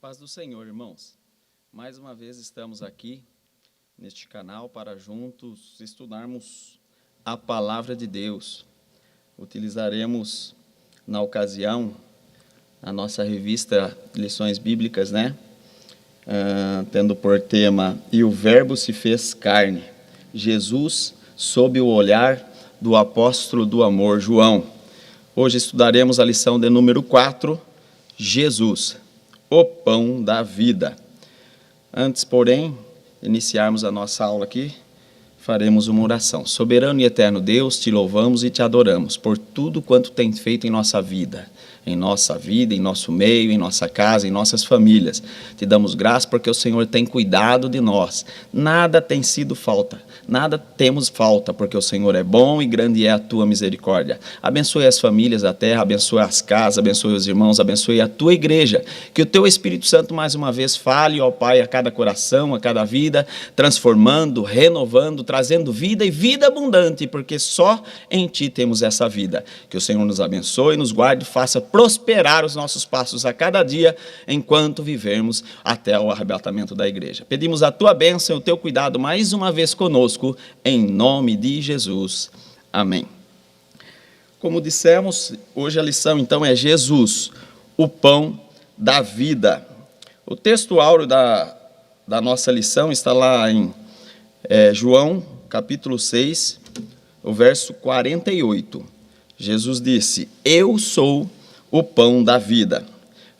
paz do Senhor, irmãos. Mais uma vez estamos aqui neste canal para juntos estudarmos a Palavra de Deus. Utilizaremos, na ocasião, a nossa revista Lições Bíblicas, tendo por tema "E o Verbo se fez carne", Jesus sob o olhar do apóstolo do amor, João. Hoje estudaremos a lição de número 4, Jesus, o pão da vida. Antes, porém, iniciarmos a nossa aula aqui, faremos uma oração. Soberano e eterno Deus, te louvamos e te adoramos por tudo quanto tem feito em nossa vida, em nosso meio, em nossa casa, em nossas famílias. Te damos graças porque o Senhor tem cuidado de nós. Nada tem sido falta, nada temos falta, porque o Senhor é bom e grande é a tua misericórdia. Abençoe as famílias da terra, abençoe as casas, abençoe os irmãos, abençoe a tua igreja. Que o teu Espírito Santo mais uma vez fale, ó Pai, a cada coração, a cada vida, transformando, renovando, trazendo vida e vida abundante, porque só em ti temos essa vida. Que o Senhor nos abençoe, nos guarde, faça prosperar os nossos passos a cada dia, enquanto vivermos até o arrebatamento da igreja. Pedimos a tua bênção e o teu cuidado mais uma vez conosco, em nome de Jesus. Amém. Como dissemos, hoje a lição então é Jesus, o pão da vida. O texto áureo da nossa lição está lá em João, capítulo 6, o verso 48. Jesus disse: "Eu sou o pão da vida."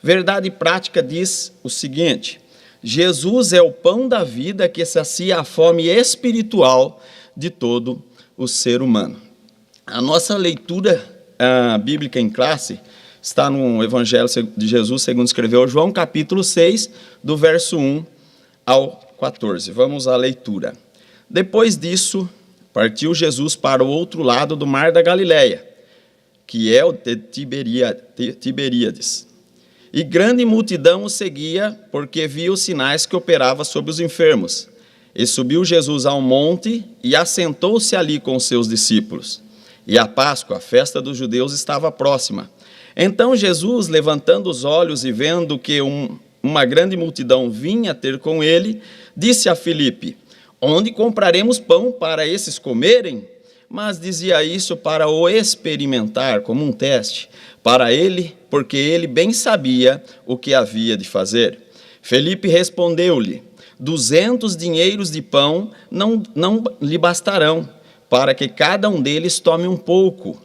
Verdade prática diz o seguinte: Jesus é o pão da vida que sacia a fome espiritual de todo o ser humano. A nossa leitura bíblica em classe está no Evangelho de Jesus, segundo escreveu João, capítulo 6, do verso 1 ao 14. Vamos à leitura. Depois disso, partiu Jesus para o outro lado do mar da Galileia, que é o de Tiberíades. E grande multidão o seguia, porque via os sinais que operava sobre os enfermos. E subiu Jesus ao monte e assentou-se ali com os seus discípulos. E a Páscoa, a festa dos judeus, estava próxima. Então Jesus, levantando os olhos e vendo que uma grande multidão vinha ter com ele, disse a Filipe: "Onde compraremos pão para esses comerem?" Mas dizia isso para o experimentar, como um teste, para ele, porque ele bem sabia o que havia de fazer. Felipe respondeu-lhe: 200 dinheiros de pão não lhe bastarão, para que cada um deles tome um pouco.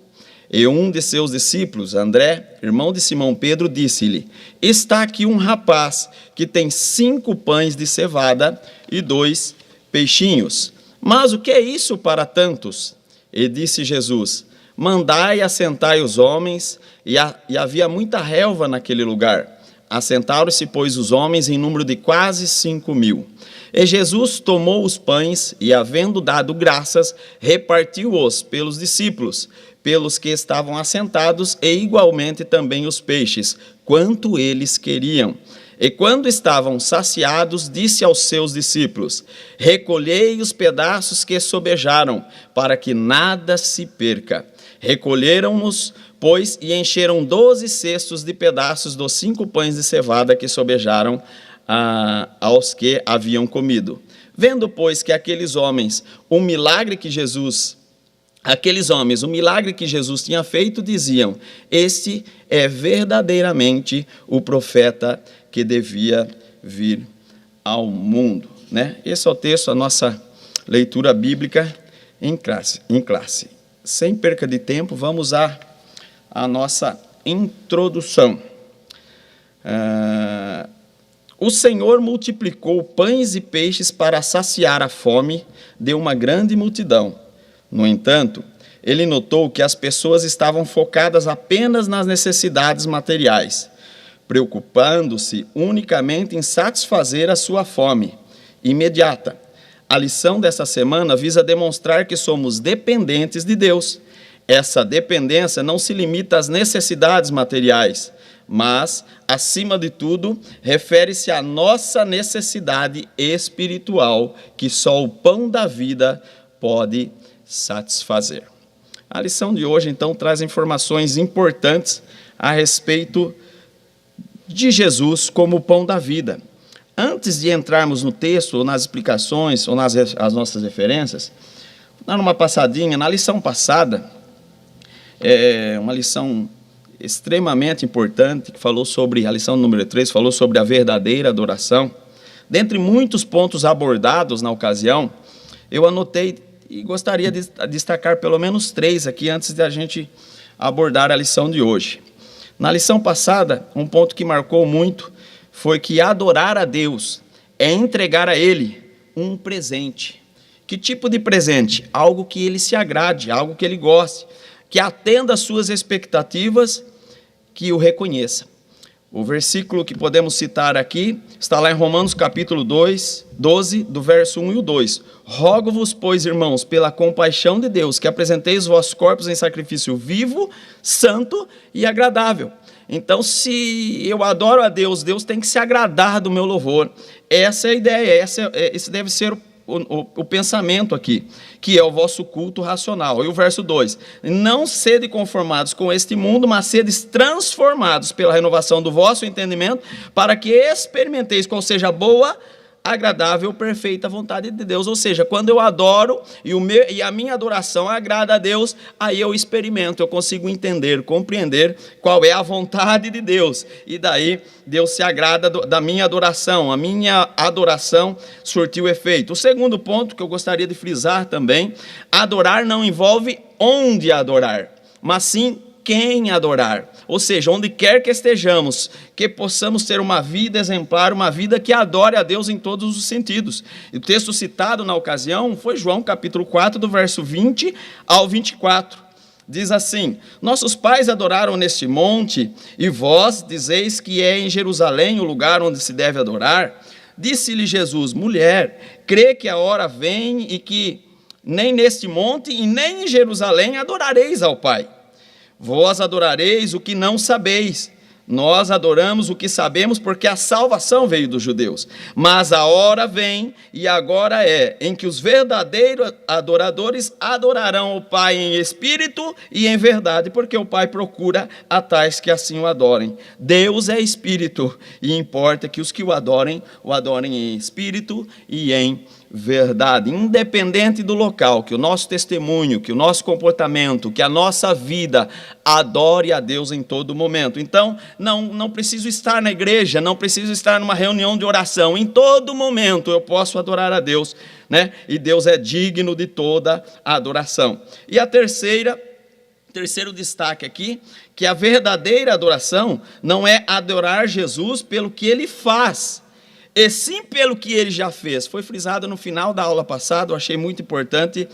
E um de seus discípulos, André, irmão de Simão Pedro, disse-lhe: "Está aqui um rapaz que tem 5 pães de cevada e 2 peixinhos. Mas o que é isso para tantos?" E disse Jesus: "Mandai assentai os homens." E havia muita relva naquele lugar. Assentaram-se, pois, os homens em número de quase 5.000. E Jesus tomou os pães e, havendo dado graças, repartiu-os pelos discípulos, pelos que estavam assentados, e igualmente também os peixes, quanto eles queriam. E quando estavam saciados, disse aos seus discípulos: "Recolhei os pedaços que sobejaram, para que nada se perca." Recolheram-nos, pois, e encheram 12 cestos de pedaços dos 5 pães de cevada que sobejaram aos que haviam comido. Vendo, pois, que aqueles homens, o milagre que Jesus tinha feito, diziam: "Este é verdadeiramente o profeta que devia vir ao mundo." Esse é o texto, a nossa leitura bíblica em classe. Sem perca de tempo, vamos à nossa introdução. O Senhor multiplicou pães e peixes para saciar a fome de uma grande multidão. No entanto, ele notou que as pessoas estavam focadas apenas nas necessidades materiais, preocupando-se unicamente em satisfazer a sua fome imediata. A lição dessa semana visa demonstrar que somos dependentes de Deus. Essa dependência não se limita às necessidades materiais, mas, acima de tudo, refere-se à nossa necessidade espiritual, que só o pão da vida pode satisfazer. A lição de hoje, então, traz informações importantes a respeito de Jesus como o pão da vida. Antes de entrarmos no texto, ou nas explicações, ou nas as nossas referências, dar uma passadinha na lição passada, uma lição extremamente importante, que falou sobre, a lição número 3, falou sobre a verdadeira adoração. Dentre muitos pontos abordados na ocasião, eu anotei e gostaria de destacar pelo menos 3 aqui, antes de a gente abordar a lição de hoje. Na lição passada, um ponto que marcou muito foi que adorar a Deus é entregar a Ele um presente. Que tipo de presente? Algo que Ele se agrade, algo que Ele goste, que atenda às suas expectativas, que o reconheça. O versículo que podemos citar aqui está lá em Romanos capítulo 12, do verso 1 e o 2. Rogo-vos, pois, irmãos, pela compaixão de Deus, que apresenteis os vossos corpos em sacrifício vivo, santo e agradável. Então, se eu adoro a Deus, Deus tem que se agradar do meu louvor. Essa é a ideia, esse deve ser o pensamento aqui, que é o vosso culto racional. E o verso 2, não sede conformados com este mundo, mas sedes transformados pela renovação do vosso entendimento, para que experimenteis qual seja a boa, agradável, perfeita vontade de Deus. Ou seja, quando eu adoro e a minha adoração agrada a Deus, aí eu experimento, eu consigo entender, compreender qual é a vontade de Deus. E daí Deus se agrada da minha adoração, a minha adoração surtiu efeito. O segundo ponto que eu gostaria de frisar também, adorar não envolve onde adorar, mas sim quem adorar. Ou seja, onde quer que estejamos, que possamos ter uma vida exemplar, uma vida que adore a Deus em todos os sentidos. E o texto citado na ocasião foi João capítulo 4, do verso 20 ao 24. Diz assim: nossos pais adoraram neste monte, e vós dizeis que é em Jerusalém o lugar onde se deve adorar. Disse-lhe Jesus: mulher, crê que a hora vem e que nem neste monte e nem em Jerusalém adorareis ao Pai. Vós adorareis o que não sabeis. Nós adoramos o que sabemos, porque a salvação veio dos judeus. Mas a hora vem, e agora é, em que os verdadeiros adoradores adorarão o Pai em espírito e em verdade, porque o Pai procura a tais que assim o adorem. Deus é espírito, e importa que os que o adorem em espírito e em verdade, independente do local, que o nosso testemunho, que o nosso comportamento, que a nossa vida adore a Deus em todo momento. Então, não preciso estar na igreja, não preciso estar numa reunião de oração, em todo momento eu posso adorar a Deus, né? E Deus é digno de toda a adoração. E a terceiro destaque aqui, que a verdadeira adoração não é adorar Jesus pelo que Ele faz, e sim pelo que Ele já fez. Foi frisado no final da aula passada, eu achei muito importante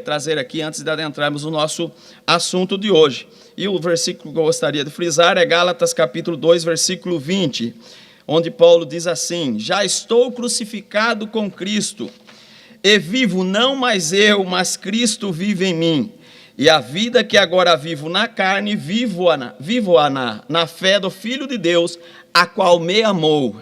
trazer aqui antes de adentrarmos no nosso assunto de hoje. E o versículo que eu gostaria de frisar é Gálatas capítulo 2, versículo 20, onde Paulo diz assim: já estou crucificado com Cristo, e vivo não mais eu, mas Cristo vive em mim. E a vida que agora vivo na carne, vivo-a na fé do Filho de Deus, a qual me amou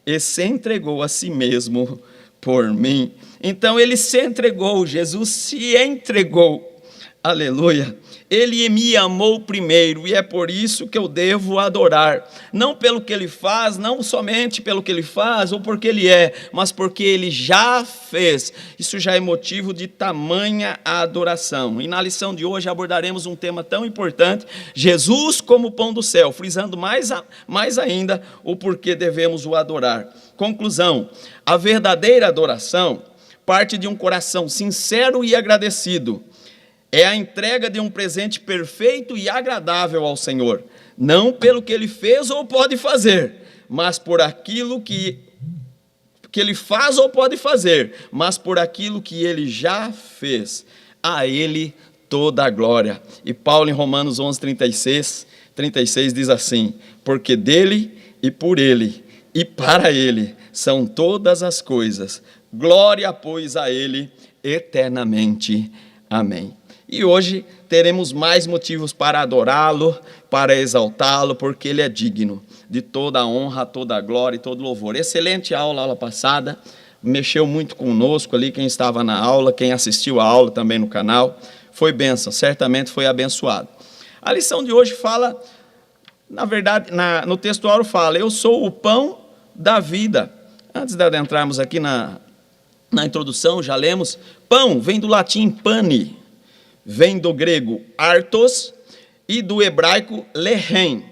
e se entregou a si mesmo por mim. Então ele se entregou, Jesus se entregou, aleluia. Ele me amou primeiro, e é por isso que eu devo adorar, não pelo que Ele faz, não somente pelo que Ele faz, ou porque Ele é, mas porque Ele já fez. Isso já é motivo de tamanha adoração. E na lição de hoje abordaremos um tema tão importante, Jesus como pão do céu, frisando mais ainda o porquê devemos o adorar. Conclusão: a verdadeira adoração parte de um coração sincero e agradecido. É a entrega de um presente perfeito e agradável ao Senhor, não pelo que Ele fez ou pode fazer, mas por aquilo que Ele faz ou pode fazer, mas por aquilo que Ele já fez. A Ele toda a glória. E Paulo em Romanos 11, 36 diz assim: porque dele e por Ele e para Ele são todas as coisas. Glória, pois, a Ele eternamente. Amém. E hoje teremos mais motivos para adorá-lo, para exaltá-lo, porque Ele é digno de toda a honra, toda a glória e todo louvor. Excelente aula passada, mexeu muito conosco ali, quem estava na aula, quem assistiu a aula também no canal, foi bênção, certamente foi abençoado. A lição de hoje fala Na verdade, no textuário fala, eu sou o pão da vida. Antes de adentrarmos aqui na introdução, já lemos, pão vem do latim pane, vem do grego artos e do hebraico lehem,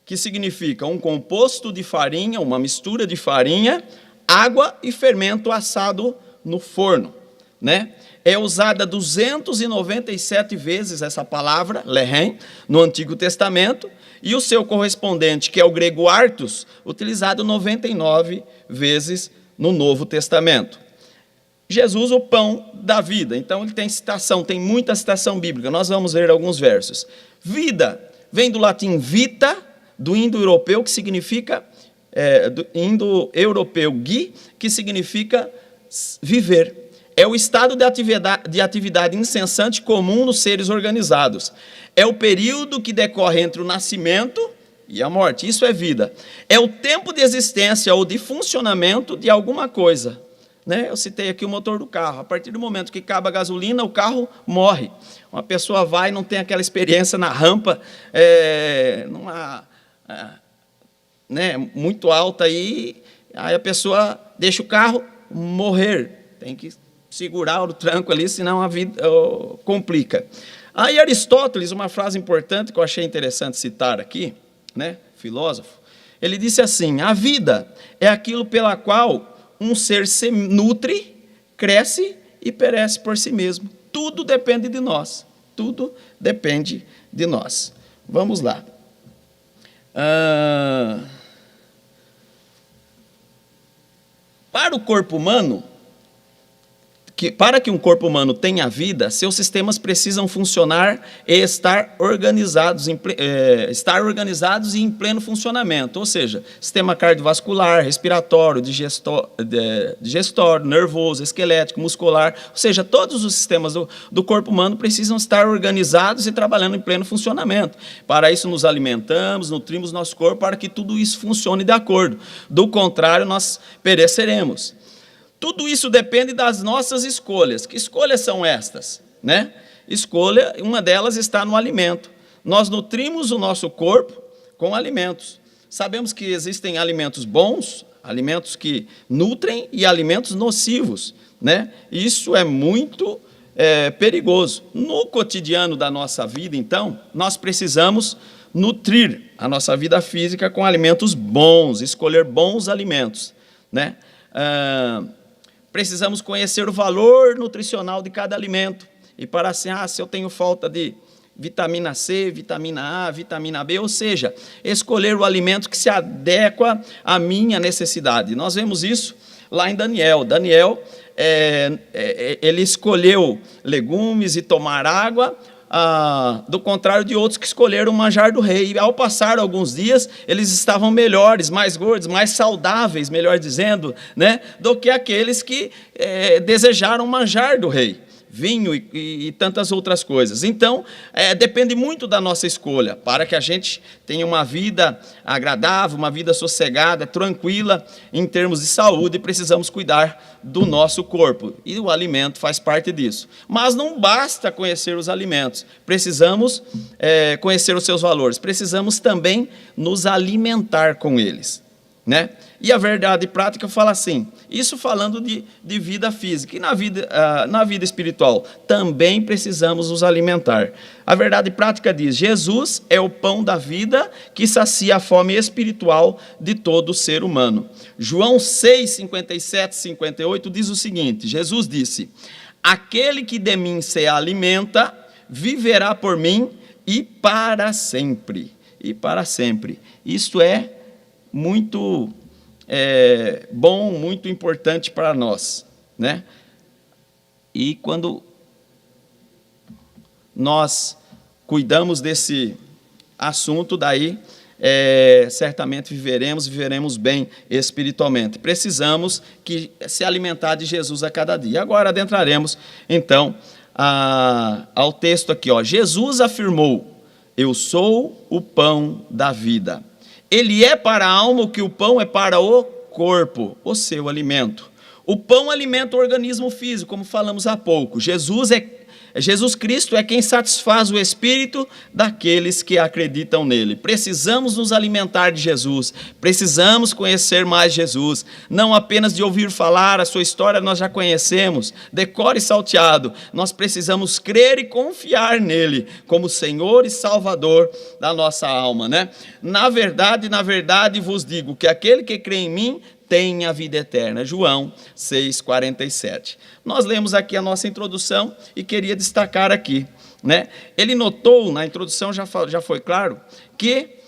que significa um composto de farinha, uma mistura de farinha, água e fermento assado no forno, né? É usada 297 vezes essa palavra, lehem, no Antigo Testamento, e o seu correspondente, que é o grego artos, utilizado 99 vezes no Novo Testamento. Jesus, o pão da vida. Então, ele tem citação, tem muita citação bíblica. Nós vamos ler alguns versos. Vida vem do latim vita, do indo-europeu, que significa, do indo-europeu gui, que significa viver. É o estado de atividade incessante comum nos seres organizados. É o período que decorre entre o nascimento e a morte. Isso é vida. É o tempo de existência ou de funcionamento de alguma coisa. Né? Eu citei aqui o motor do carro. A partir do momento que acaba a gasolina, o carro morre. Uma pessoa vai e não tem aquela experiência na rampa, muito alta, aí a pessoa deixa o carro morrer. Tem que segurar o tranco ali, senão a vida complica. Aí Aristóteles, uma frase importante que eu achei interessante citar aqui, né, filósofo, ele disse assim, a vida é aquilo pela qual um ser se nutre, cresce e perece por si mesmo. Tudo depende de nós. Tudo depende de nós. Vamos lá. Para o corpo humano, para que um corpo humano tenha vida, seus sistemas precisam funcionar e estar organizados e em pleno funcionamento. Ou seja, sistema cardiovascular, respiratório, digestório, nervoso, esquelético, muscular. Ou seja, todos os sistemas do corpo humano precisam estar organizados e trabalhando em pleno funcionamento. Para isso nos alimentamos, nutrimos nosso corpo para que tudo isso funcione de acordo. Do contrário, nós pereceremos. Tudo isso depende das nossas escolhas. Que escolhas são estas? Né? Escolha, uma delas está no alimento. Nós nutrimos o nosso corpo com alimentos. Sabemos que existem alimentos bons, alimentos que nutrem e alimentos nocivos. Né? Isso é muito perigoso. No cotidiano da nossa vida, então, nós precisamos nutrir a nossa vida física com alimentos bons, escolher bons alimentos. Né? Precisamos conhecer o valor nutricional de cada alimento. E para assim, se eu tenho falta de vitamina C, vitamina A, vitamina B, ou seja, escolher o alimento que se adequa à minha necessidade. Nós vemos isso lá em Daniel. Daniel, ele escolheu legumes e tomar água, do contrário de outros que escolheram o manjar do rei. E ao passar alguns dias, eles estavam melhores, mais gordos, mais saudáveis, melhor dizendo, né, do que aqueles que desejaram o manjar do rei, vinho e tantas outras coisas. Então, depende muito da nossa escolha, para que a gente tenha uma vida agradável, uma vida sossegada, tranquila, em termos de saúde, precisamos cuidar do nosso corpo, e o alimento faz parte disso. Mas não basta conhecer os alimentos, precisamos conhecer os seus valores, precisamos também nos alimentar com eles. Né? E a verdade prática fala assim, isso falando de vida física, e na vida espiritual também precisamos nos alimentar. A verdade prática diz, Jesus é o pão da vida que sacia a fome espiritual de todo ser humano. João 6, 57, 58 diz o seguinte, Jesus disse, aquele que de mim se alimenta, viverá por mim e para sempre. E para sempre. Isto é muito bom, muito importante para nós, né? E quando nós cuidamos desse assunto, daí certamente viveremos bem espiritualmente. Precisamos se alimentar de Jesus a cada dia. Agora adentraremos, então, ao texto aqui. Jesus afirmou, eu sou o pão da vida. Ele é para a alma o que o pão é para o corpo, o seu alimento. O pão alimenta o organismo físico, como falamos há pouco. Jesus Jesus Cristo é quem satisfaz o espírito daqueles que acreditam nele. Precisamos nos alimentar de Jesus, precisamos conhecer mais Jesus, não apenas de ouvir falar, a sua história nós já conhecemos, decore salteado, nós precisamos crer e confiar nele como Senhor e Salvador da nossa alma, né? Na verdade vos digo que aquele que crê em mim tem a vida eterna. João 6,47. Nós lemos aqui a nossa introdução e queria destacar aqui, né? Ele notou, na introdução já foi claro, que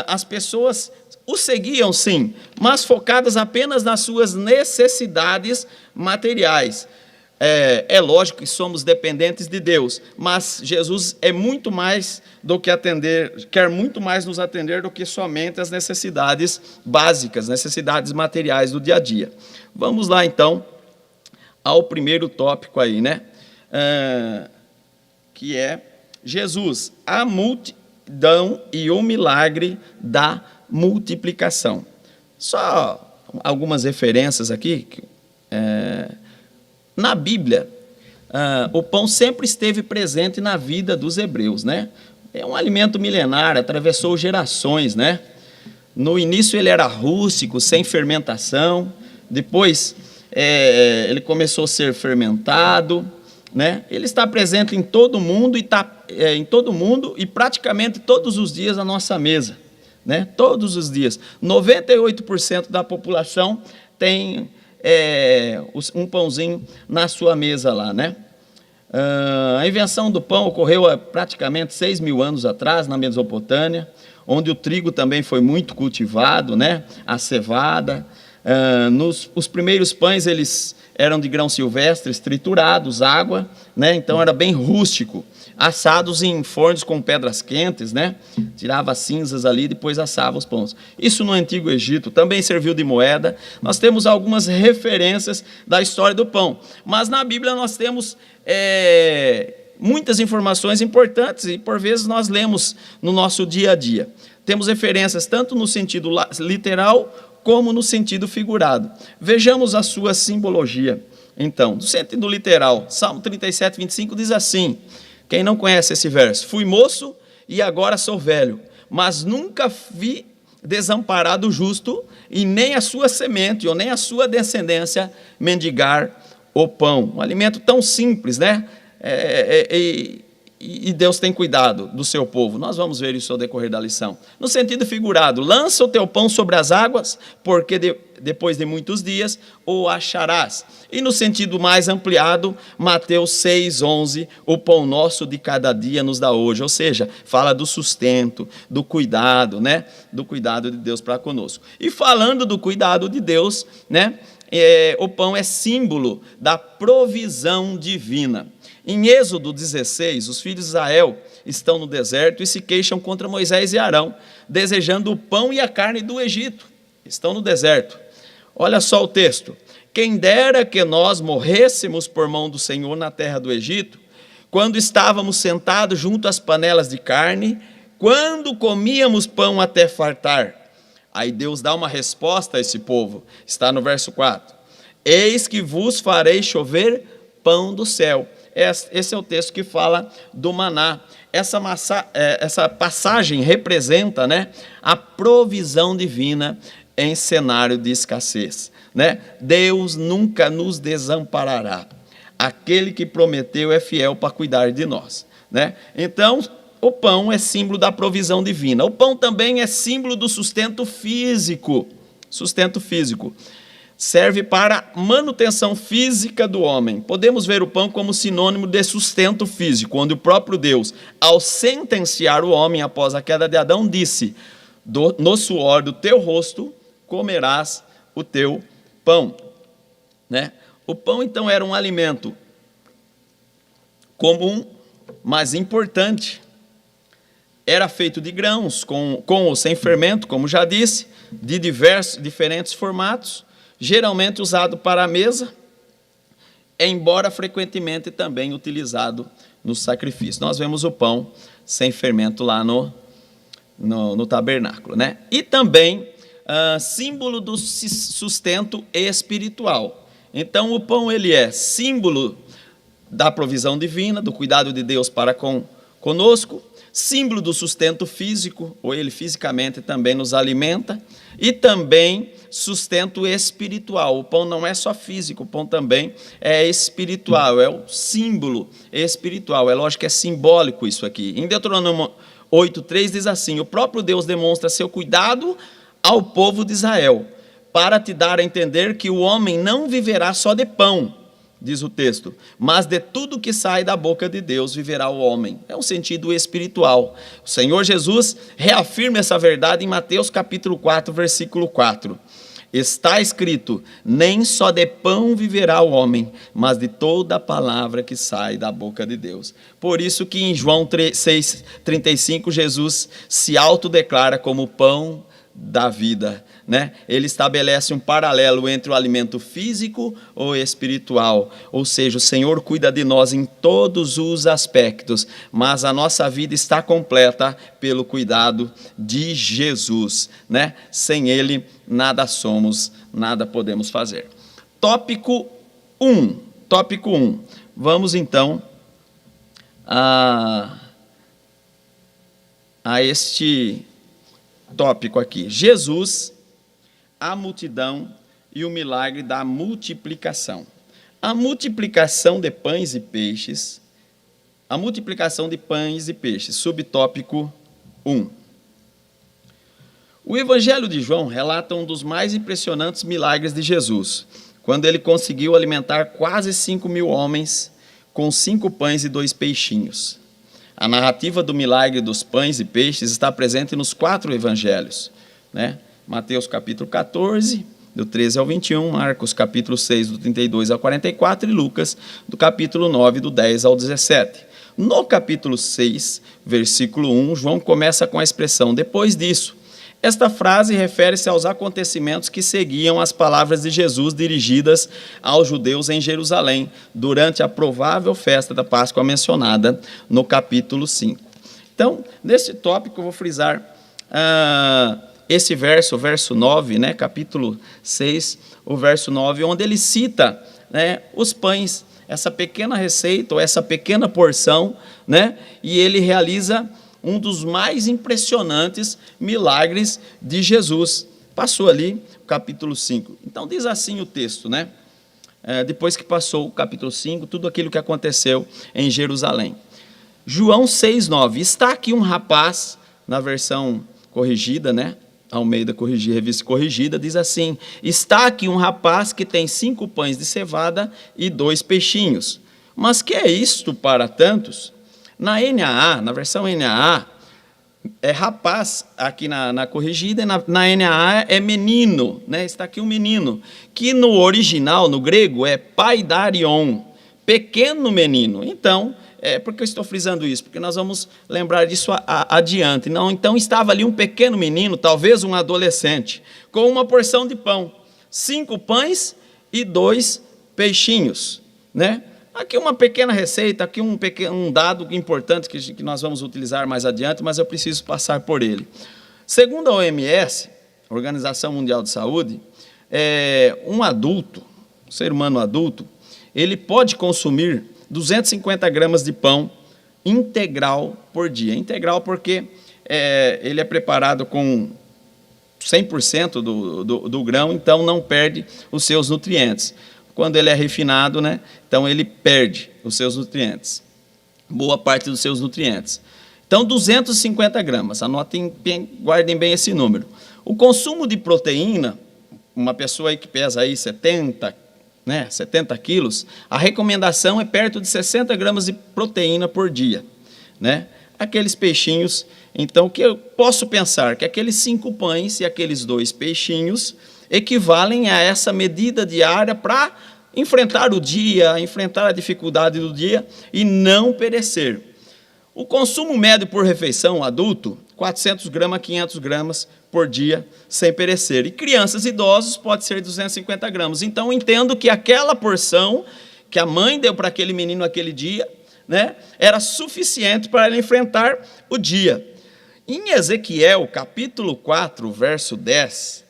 as pessoas o seguiam sim, mas focadas apenas nas suas necessidades materiais. É lógico que somos dependentes de Deus, mas Jesus é muito mais do que quer muito mais nos atender do que somente as necessidades básicas, necessidades materiais do dia a dia. Vamos lá então ao primeiro tópico aí, né? Que é Jesus, a multidão e o milagre da multiplicação. Só algumas referências aqui. Na Bíblia, o pão sempre esteve presente na vida dos hebreus, né? É um alimento milenar, atravessou gerações, né? No início ele era rústico, sem fermentação, depois ele começou a ser fermentado, né? Ele está presente em todo mundo e praticamente todos os dias na nossa mesa, né? Todos os dias. 98% da população tem um pãozinho na sua mesa lá, né? A invenção do pão ocorreu há praticamente 6.000 anos atrás, na Mesopotâmia, onde o trigo também foi muito cultivado, né? A cevada. Os primeiros pães, eles eram de grãos silvestres, triturados, água, né? Então era bem rústico, assados em fornos com pedras quentes, né? Tirava as cinzas ali e depois assava os pães. Isso no Antigo Egito também serviu de moeda. Nós temos algumas referências da história do pão, mas na Bíblia nós temos muitas informações importantes e por vezes nós lemos no nosso dia a dia. Temos referências tanto no sentido literal como no sentido figurado. Vejamos a sua simbologia. Então, no sentido literal, Salmo 37, 25 diz assim, quem não conhece esse verso, fui moço e agora sou velho, mas nunca vi desamparado o justo e nem a sua semente ou nem a sua descendência mendigar o pão. Um alimento tão simples, né? E Deus tem cuidado do seu povo. Nós vamos ver isso ao decorrer da lição. No sentido figurado, lança o teu pão sobre as águas, porque depois de muitos dias o acharás. E no sentido mais ampliado, Mateus 6,11, o pão nosso de cada dia nos dá hoje. Ou seja, fala do sustento, do cuidado, né? Do cuidado de Deus para conosco. E falando do cuidado de Deus, né? O pão é símbolo da provisão divina. Em Êxodo 16, os filhos de Israel estão no deserto e se queixam contra Moisés e Arão, desejando o pão e a carne do Egito. Estão no deserto. Olha só o texto. Quem dera que nós morrêssemos por mão do Senhor na terra do Egito, quando estávamos sentados junto às panelas de carne, quando comíamos pão até fartar. Aí Deus dá uma resposta a esse povo. Está no verso 4. Eis que vos farei chover pão do céu. Esse é o texto que fala do maná. Essa passagem representa, né, a provisão divina em cenário de escassez, né? Deus nunca nos desamparará. Aquele que prometeu é fiel para cuidar de nós, né? Então, o pão é símbolo da provisão divina. O pão também é símbolo do sustento físico. Sustento físico. Serve para manutenção física do homem. Podemos ver o pão como sinônimo de sustento físico, onde o próprio Deus, ao sentenciar o homem após a queda de Adão, disse, no suor do teu rosto comerás o teu pão. Né? O pão, então, era um alimento comum, mas importante. Era feito de grãos, com ou sem fermento, como já disse, de diferentes formatos, geralmente usado para a mesa, embora frequentemente também utilizado no sacrifício. Nós vemos o pão sem fermento lá no tabernáculo, né? E também símbolo do sustento espiritual. Então o pão ele é símbolo da provisão divina, do cuidado de Deus para conosco, símbolo do sustento físico, ou ele fisicamente também nos alimenta, e também sustento espiritual. O pão não é só físico, o pão também é espiritual, é o símbolo espiritual. É lógico que é simbólico isso aqui. Em Deuteronômio 8:3 diz assim: o próprio Deus demonstra seu cuidado ao povo de Israel, para te dar a entender que o homem não viverá só de pão, diz o texto, mas de tudo que sai da boca de Deus viverá o homem. É um sentido espiritual. O Senhor Jesus reafirma essa verdade em Mateus capítulo 4, versículo 4. Está escrito: nem só de pão viverá o homem, mas de toda a palavra que sai da boca de Deus. Por isso que em João 6,35 Jesus se autodeclara como o pão da vida, né? Ele estabelece um paralelo entre o alimento físico ou espiritual, ou seja, o Senhor cuida de nós em todos os aspectos, mas a nossa vida está completa pelo cuidado de Jesus, né? Sem Ele nada somos, nada podemos fazer. Tópico 1. Vamos então a este tópico aqui: Jesus, a multidão e o milagre da multiplicação. A multiplicação de pães e peixes. Subtópico 1. O Evangelho de João relata um dos mais impressionantes milagres de Jesus, quando ele conseguiu alimentar quase 5.000 homens com 5 pães e 2 peixinhos. A narrativa do milagre dos pães e peixes está presente nos 4 evangelhos, né? Mateus capítulo 14, do 13 ao 21, Marcos capítulo 6, do 32 ao 44, e Lucas, do capítulo 9, do 10 ao 17. No capítulo 6, versículo 1, João começa com a expressão "depois disso". Esta frase refere-se aos acontecimentos que seguiam as palavras de Jesus dirigidas aos judeus em Jerusalém, durante a provável festa da Páscoa mencionada no capítulo 5. Então, nesse tópico, eu vou frisar esse verso, o verso 9, né, capítulo 6, o verso 9, onde ele cita, né, os pães, essa pequena receita, ou essa pequena porção, né, e ele realiza um dos mais impressionantes milagres de Jesus. Passou ali o capítulo 5. Então diz assim o texto, né? Depois que passou o capítulo 5, tudo aquilo que aconteceu em Jerusalém. João 6:9. Está aqui um rapaz, na versão corrigida, né? Almeida Revista Corrigida, diz assim: está aqui um rapaz que tem 5 pães de cevada e 2 peixinhos. Mas que é isto para tantos? Na NAA, na versão NAA, é rapaz, aqui na corrigida, e na NAA é menino, né? Está aqui um menino, que no original, no grego, é paidarion, pequeno menino. Então, por que eu estou frisando isso? Porque nós vamos lembrar disso adiante. Não, então estava ali um pequeno menino, talvez um adolescente, com uma porção de pão, 5 pães e 2 peixinhos, né? Aqui uma pequena receita, aqui um dado importante que nós vamos utilizar mais adiante, mas eu preciso passar por ele. Segundo a OMS, Organização Mundial de Saúde, um adulto, um ser humano adulto, ele pode consumir 250 gramas de pão integral por dia. Integral porque ele é preparado com 100% do grão, então não perde os seus nutrientes. Quando ele é refinado, né, então ele perde os seus nutrientes, boa parte dos seus nutrientes. Então, 250 gramas, anotem bem, guardem bem esse número. O consumo de proteína, uma pessoa aí que pesa aí 70 quilos, a recomendação é perto de 60 gramas de proteína por dia, né? Aqueles peixinhos, então, o que eu posso pensar? Que aqueles 5 pães e aqueles 2 peixinhos equivalem a essa medida diária para enfrentar o dia, enfrentar a dificuldade do dia e não perecer. O consumo médio por refeição adulto, 400 gramas a 500 gramas por dia, sem perecer. E crianças e idosos pode ser 250 gramas. Então, entendo que aquela porção que a mãe deu para aquele menino aquele dia, né, era suficiente para ele enfrentar o dia. Em Ezequiel, capítulo 4, verso 10,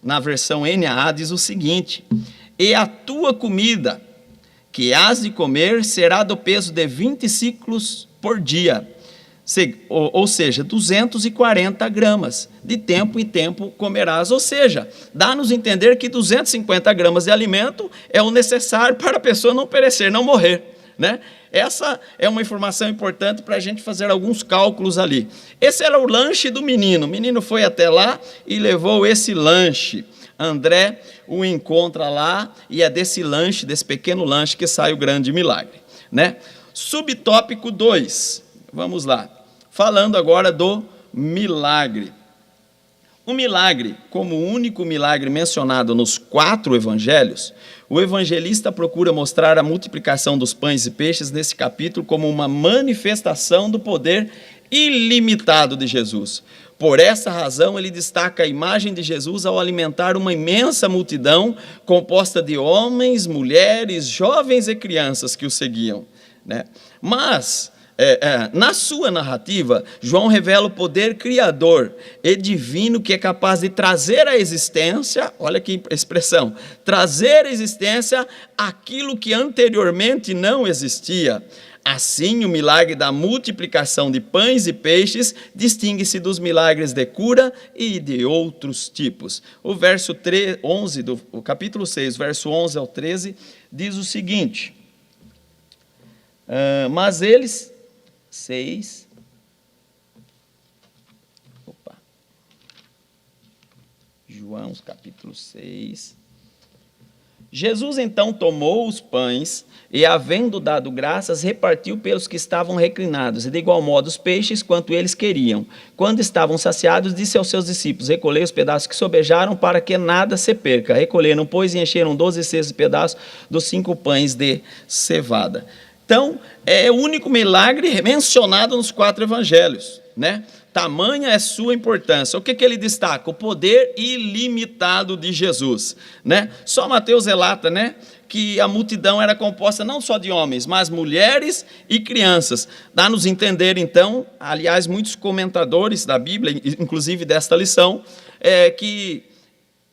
na versão NAA, diz o seguinte: e a tua comida que hás de comer será do peso de 20 ciclos por dia, ou seja, 240 gramas. De tempo em tempo comerás. Ou seja, dá-nos a entender que 250 gramas de alimento é o necessário para a pessoa não perecer, não morrer, né? Essa é uma informação importante para a gente fazer alguns cálculos ali. Esse era o lanche do menino. O menino foi até lá e levou esse lanche. André o encontra lá e é desse lanche, desse pequeno lanche, que sai o grande milagre, né? Subtópico 2. Vamos lá. Falando agora do milagre. O milagre, como o único milagre mencionado nos 4 evangelhos, o evangelista procura mostrar a multiplicação dos pães e peixes nesse capítulo como uma manifestação do poder ilimitado de Jesus. Por essa razão, ele destaca a imagem de Jesus ao alimentar uma imensa multidão composta de homens, mulheres, jovens e crianças que o seguiam, né? Mas na sua narrativa, João revela o poder criador e divino que é capaz de trazer à existência, olha que expressão, trazer à existência aquilo que anteriormente não existia. Assim, o milagre da multiplicação de pães e peixes distingue-se dos milagres de cura e de outros tipos. O verso 11 do capítulo 6, verso 11 ao 13, diz o seguinte: mas eles... 6. João, capítulo 6. Jesus então tomou os pães e, havendo dado graças, repartiu pelos que estavam reclinados, e de igual modo os peixes, quanto eles queriam. Quando estavam saciados, disse aos seus discípulos: recolhei os pedaços que sobejaram, para que nada se perca. Recolheram, pois, e encheram 12 cestos de pedaços dos 5 pães de cevada. Então, é o único milagre mencionado nos 4 evangelhos, né? Tamanha é sua importância. O que ele destaca? O poder ilimitado de Jesus, né? Só Mateus relata, né, que a multidão era composta não só de homens, mas mulheres e crianças. Dá-nos a entender, então, aliás, muitos comentadores da Bíblia, inclusive desta lição, que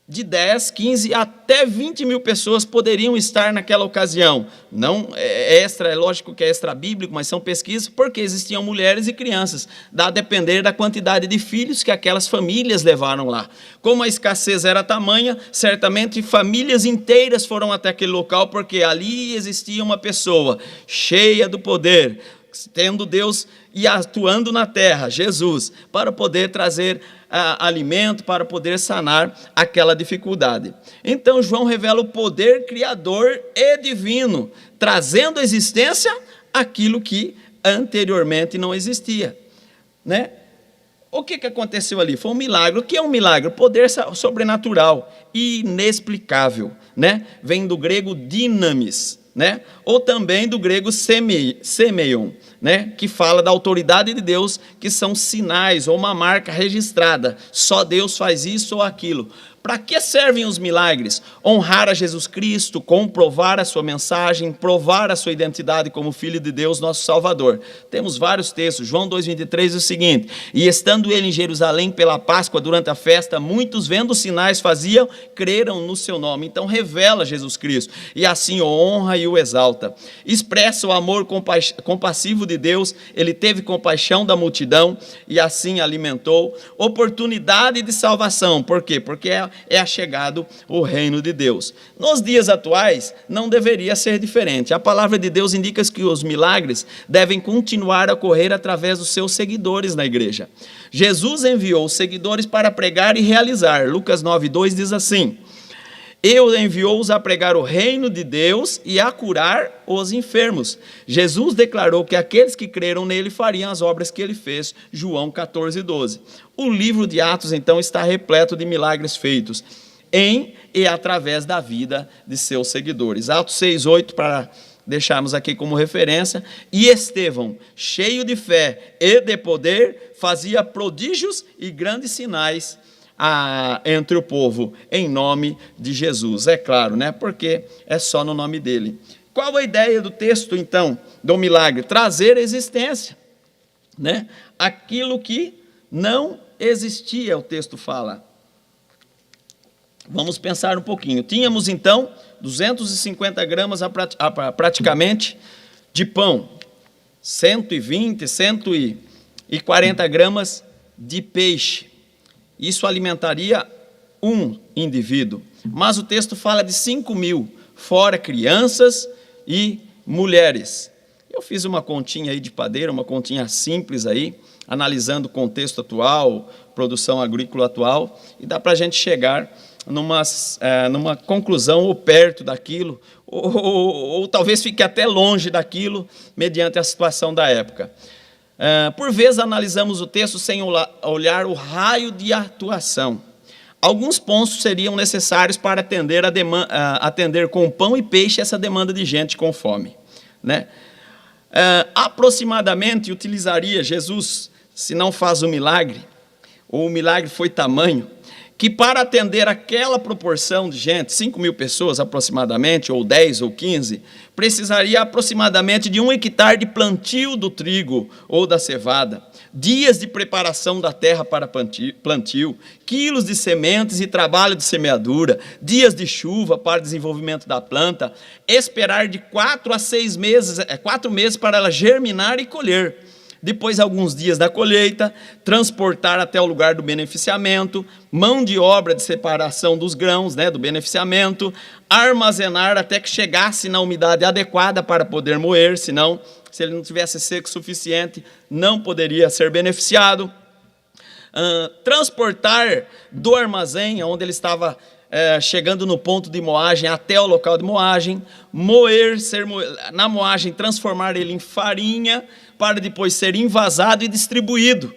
de 10, 15 até 20 mil pessoas poderiam estar naquela ocasião. Não é lógico que é extra bíblico, mas são pesquisas, porque existiam mulheres e crianças, a depender da quantidade de filhos que aquelas famílias levaram lá. Como a escassez era tamanha, certamente famílias inteiras foram até aquele local, porque ali existia uma pessoa cheia do poder, tendo Deus e atuando na terra, Jesus, para poder trazer alimento, para poder sanar aquela dificuldade. Então, João revela o poder criador e divino, trazendo à existência aquilo que anteriormente não existia, né? O que aconteceu ali? Foi um milagre. O que é um milagre? O poder sobrenatural, inexplicável, né? Vem do grego dinamis, né? Ou também do grego semeion, né? Que fala da autoridade de Deus, que são sinais ou uma marca registrada. Só Deus faz isso ou aquilo. Para que servem os milagres? Honrar a Jesus Cristo, comprovar a sua mensagem, provar a sua identidade como Filho de Deus, nosso Salvador. Temos vários textos. João 2,23 diz o seguinte: e estando ele em Jerusalém pela Páscoa durante a festa, muitos vendo os sinais faziam, creram no seu nome. Então revela Jesus Cristo e assim o honra e o exalta. Expressa o amor compassivo de Deus. Ele teve compaixão da multidão e assim alimentou. Oportunidade de salvação. Por quê? Porque é achegado o reino de Deus. Nos dias atuais, não deveria ser diferente. A palavra de Deus indica que os milagres devem continuar a ocorrer através dos seus seguidores na igreja. Jesus enviou os seguidores para pregar e realizar. Lucas 9,2 diz assim: eu enviou-os a pregar o reino de Deus e a curar os enfermos. Jesus declarou que aqueles que creram nele fariam as obras que ele fez. João 14,12. O livro de Atos, então, está repleto de milagres feitos em e através da vida de seus seguidores. Atos 6,8, para deixarmos aqui como referência: e Estevão, cheio de fé e de poder, fazia prodígios e grandes sinais entre o povo, em nome de Jesus. É claro, né? Porque é só no nome dele. Qual a ideia do texto, então, do milagre? Trazer à existência, né? Aquilo que não existia, o texto fala. Vamos pensar um pouquinho. Tínhamos, então, 250 gramas praticamente de pão, 120, 140 gramas de peixe. Isso alimentaria um indivíduo. Mas o texto fala de 5.000, fora crianças e mulheres. Eu fiz uma continha aí de padeiro, uma continha simples aí, analisando o contexto atual, produção agrícola atual, e dá para a gente chegar numa conclusão ou perto daquilo, ou talvez fique até longe daquilo, mediante a situação da época. Por vezes analisamos o texto sem olhar o raio de atuação. Alguns pontos seriam necessários para atender com pão e peixe essa demanda de gente com fome, né? Aproximadamente utilizaria Jesus, se não faz o milagre, ou o milagre foi tamanho, que para atender aquela proporção de gente, 5.000 pessoas aproximadamente, ou 10 ou 15, precisaria aproximadamente de 1 hectare de plantio do trigo ou da cevada, dias de preparação da terra para plantio, quilos de sementes e trabalho de semeadura, dias de chuva para desenvolvimento da planta, esperar de 4 a 6 meses, 4 meses para ela germinar e colher. Depois, alguns dias da colheita, transportar até o lugar do beneficiamento, mão de obra de separação dos grãos, né, do beneficiamento, armazenar até que chegasse na umidade adequada para poder moer, senão, se ele não tivesse seco o suficiente, não poderia ser beneficiado. Transportar do armazém, onde ele estava chegando no ponto de moagem, até o local de moagem, na moagem, transformar ele em farinha, para depois ser envasado e distribuído,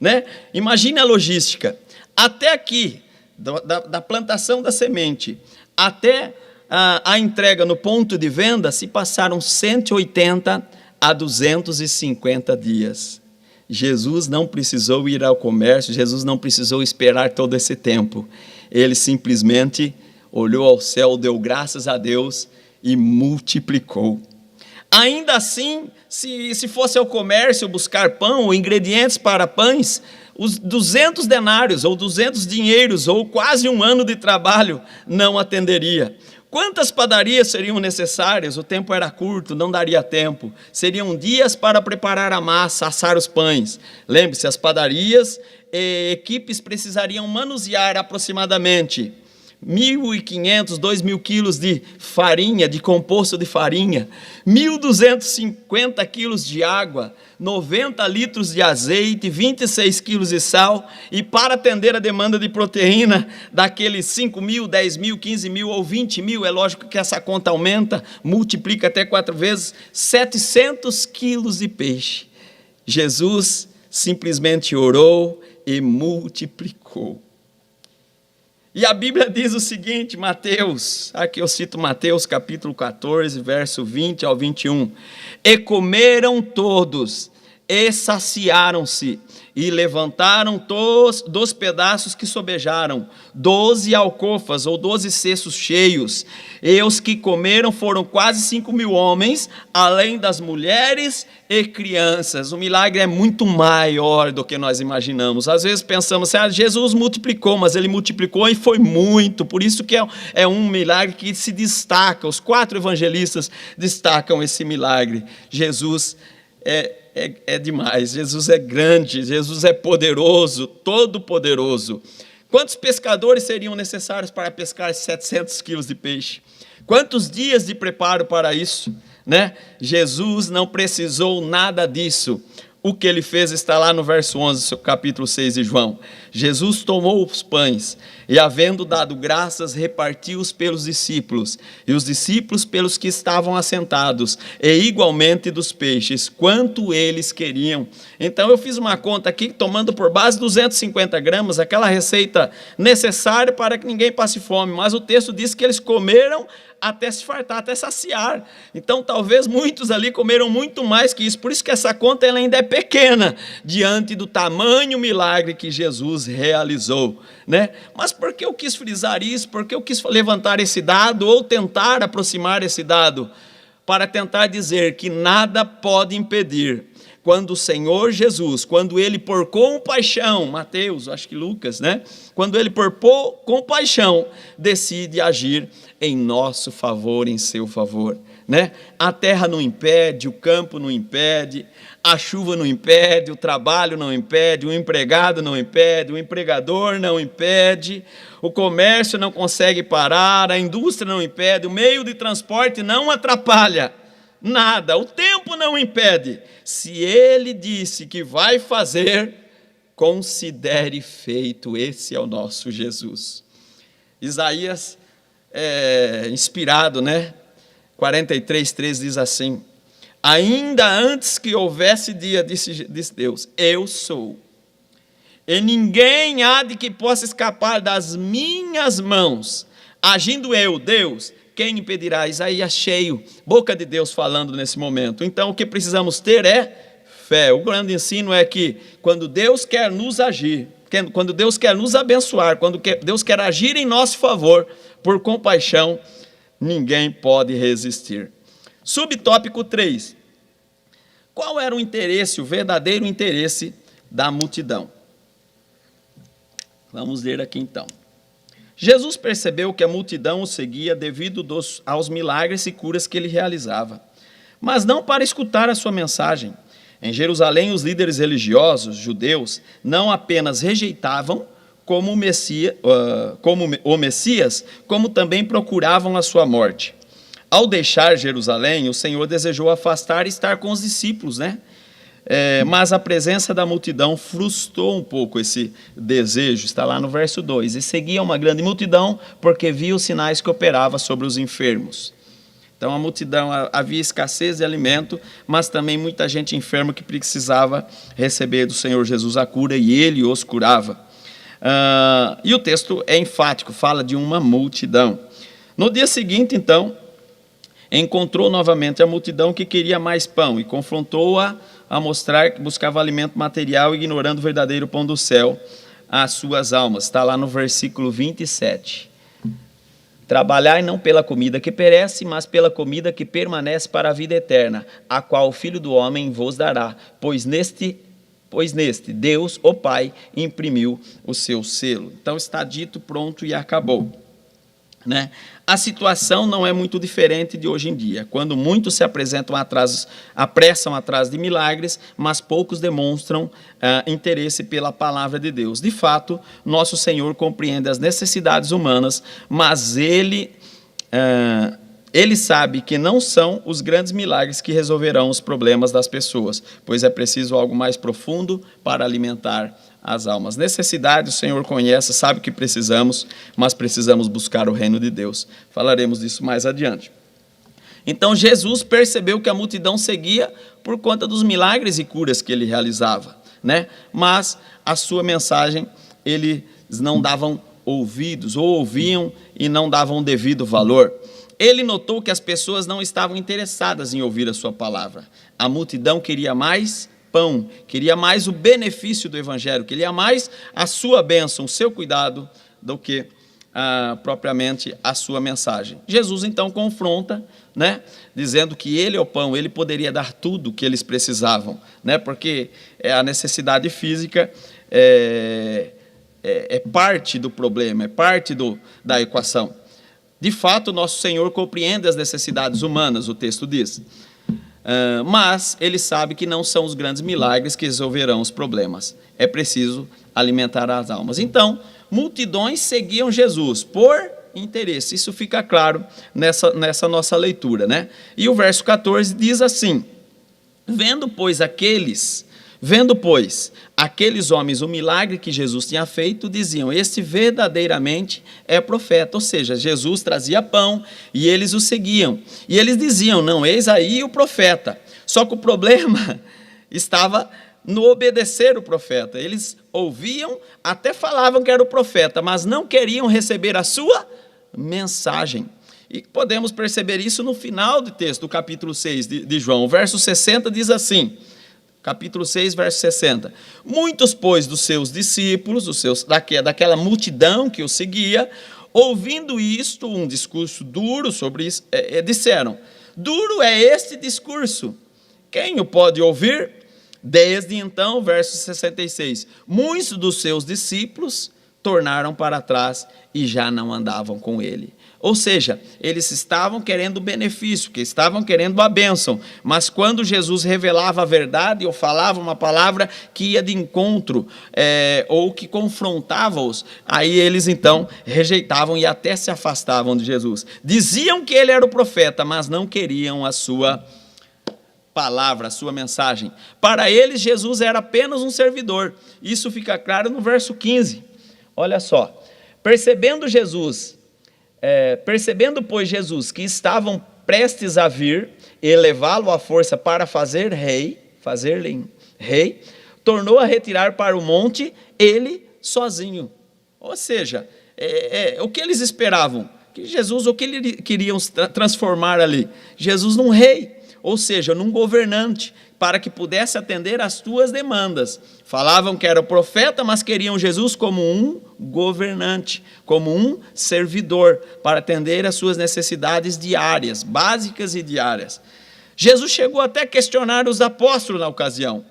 né? Imagine a logística. Até aqui, da plantação da semente, até a entrega no ponto de venda, se passaram 180 a 250 dias. Jesus não precisou ir ao comércio, Jesus não precisou esperar todo esse tempo. Ele simplesmente olhou ao céu, deu graças a Deus e multiplicou. Ainda assim, se fosse ao comércio buscar pão ou ingredientes para pães, os 200 denários ou 200 dinheiros ou quase um ano de trabalho não atenderia. Quantas padarias seriam necessárias? O tempo era curto, não daria tempo. Seriam dias para preparar a massa, assar os pães. Lembre-se, as padarias e equipes precisariam manusear aproximadamente 1.500, 2.000 quilos de farinha, de composto de farinha, 1.250 quilos de água, 90 litros de azeite, 26 quilos de sal, e para atender a demanda de proteína daqueles 5.000, 10.000, 15.000 ou 20.000, é lógico que essa conta aumenta, multiplica até 4 vezes, 700 quilos de peixe. Jesus simplesmente orou e multiplicou. E a Bíblia diz o seguinte, Mateus, aqui eu cito Mateus capítulo 14, verso 20 ao 21. E comeram todos, e saciaram-se, e levantaram dos pedaços que sobejaram, 12 alcofas, ou 12 cestos cheios. E os que comeram foram quase 5.000 homens, além das mulheres e crianças. O milagre é muito maior do que nós imaginamos. Às vezes pensamos, Jesus multiplicou, mas ele multiplicou e foi muito. Por isso que é um milagre que se destaca. Os 4 evangelistas destacam esse milagre. Jesus é demais, Jesus é grande, Jesus é poderoso, todo poderoso. Quantos pescadores seriam necessários para pescar 700 quilos de peixe? Quantos dias de preparo para isso, né? Jesus não precisou nada disso. O que ele fez está lá no verso 11, capítulo 6 de João. Jesus tomou os pães e, havendo dado graças, repartiu-os pelos discípulos, e os discípulos pelos que estavam assentados, e igualmente dos peixes, quanto eles queriam. Então eu fiz uma conta aqui, tomando por base 250 gramas, aquela receita necessária para que ninguém passe fome, mas o texto diz que eles comeram até se fartar, até saciar. Então talvez muitos ali comeram muito mais que isso, por isso que essa conta ela ainda é pequena, diante do tamanho milagre que Jesus realizou, né? Mas por que eu quis frisar isso? Por que eu quis levantar esse dado, ou tentar aproximar esse dado? Para tentar dizer que nada pode impedir quando o Senhor Jesus, quando ele por compaixão, Mateus, acho que Lucas, né? Quando ele por compaixão decide agir em nosso favor, em seu favor, né? A terra não impede, o campo não impede, a chuva não impede, o trabalho não impede, o empregado não impede, o empregador não impede, o comércio não consegue parar, a indústria não impede, o meio de transporte não atrapalha, nada, o tempo não impede. Se ele disse que vai fazer, considere feito. Esse é o nosso Jesus. Isaías, inspirado, né? 43:3 diz assim: ainda antes que houvesse dia, disse Deus, eu sou, e ninguém há de que possa escapar das minhas mãos. Agindo eu, Deus, quem impedirá? Isaías cheio, boca de Deus falando nesse momento. Então o que precisamos ter é fé. O grande ensino é que quando Deus quer nos agir, quando Deus quer nos abençoar, quando Deus quer agir em nosso favor, por compaixão, ninguém pode resistir. Subtópico 3. Qual era o interesse, o verdadeiro interesse da multidão? Vamos ler aqui então. Jesus percebeu que a multidão o seguia devido aos milagres e curas que ele realizava, mas não para escutar a sua mensagem. Em Jerusalém, os líderes religiosos judeus não apenas rejeitavam como o Messias, como também procuravam a sua morte. Ao deixar Jerusalém, o Senhor desejou afastar e estar com os discípulos, né? Mas a presença da multidão frustrou um pouco esse desejo, está lá no verso 2. E seguia uma grande multidão, porque via os sinais que operava sobre os enfermos. Então a multidão, havia escassez de alimento, mas também muita gente enferma que precisava receber do Senhor Jesus a cura, e ele os curava. E o texto é enfático, fala de uma multidão. No dia seguinte, então, encontrou novamente a multidão que queria mais pão e confrontou-a a mostrar que buscava alimento material, ignorando o verdadeiro pão do céu, as suas almas. Está lá no versículo 27. Trabalhai não pela comida que perece, mas pela comida que permanece para a vida eterna, a qual o Filho do Homem vos dará, pois neste Deus, o Pai, imprimiu o seu selo. Então está dito, pronto e acabou. Né? A situação não é muito diferente de hoje em dia, quando muitos se apressam atrás de milagres, mas poucos demonstram interesse pela palavra de Deus. De fato, nosso Senhor compreende as necessidades humanas, mas Ele sabe que não são os grandes milagres que resolverão os problemas das pessoas, pois é preciso algo mais profundo para alimentar as almas. Necessidade o Senhor conhece, sabe que precisamos, mas precisamos buscar o reino de Deus. Falaremos disso mais adiante. Então Jesus percebeu que a multidão seguia por conta dos milagres e curas que ele realizava, né? Mas a sua mensagem eles não davam ouvidos, ou ouviam e não davam devido valor. Ele notou que as pessoas não estavam interessadas em ouvir a sua palavra. A multidão queria mais pão, queria mais o benefício do evangelho, queria mais a sua bênção, o seu cuidado, do que propriamente a sua mensagem. Jesus então confronta, né, dizendo que ele é o pão, ele poderia dar tudo o que eles precisavam, né, porque a necessidade física é parte do problema, é parte da equação. De fato, nosso Senhor compreende as necessidades humanas, o texto diz. Mas ele sabe que não são os grandes milagres que resolverão os problemas. É preciso alimentar as almas. Então, multidões seguiam Jesus por interesse. Isso fica claro nessa nossa leitura, né? E o verso 14 diz assim: Vendo, pois, aqueles homens o milagre que Jesus tinha feito, diziam, este verdadeiramente é profeta. Ou seja, Jesus trazia pão e eles o seguiam. E eles diziam, não, eis aí o profeta. Só que o problema estava no obedecer o profeta. Eles ouviam, até falavam que era o profeta, mas não queriam receber a sua mensagem. E podemos perceber isso no final do texto, do capítulo 6 de João. O verso 60 diz assim, capítulo 6, verso 60. Muitos, pois, dos seus discípulos, daquela multidão que o seguia, ouvindo isto, um discurso duro sobre isso, disseram, duro é este discurso, quem o pode ouvir? Desde então, verso 66, muitos dos seus discípulos tornaram para trás e já não andavam com ele. Ou seja, eles estavam querendo o benefício, que estavam querendo a bênção, mas quando Jesus revelava a verdade ou falava uma palavra que ia de encontro ou que confrontava-os, aí eles então rejeitavam e até se afastavam de Jesus. Diziam que ele era o profeta, mas não queriam a sua palavra, a sua mensagem. Para eles, Jesus era apenas um servidor. Isso fica claro no verso 15. Olha só, percebendo, pois, Jesus, que estavam prestes a vir e levá-lo à força para fazer-lhe rei, tornou a retirar para o monte, ele sozinho. Ou seja, o que eles esperavam? Que Jesus, o que eles queriam transformar ali? Jesus num rei, ou seja, num governante, para que pudesse atender às suas demandas. Falavam que era o profeta, mas queriam Jesus como um governante, como um servidor, para atender às suas necessidades diárias, básicas e diárias. Jesus chegou até a questionar os apóstolos na ocasião.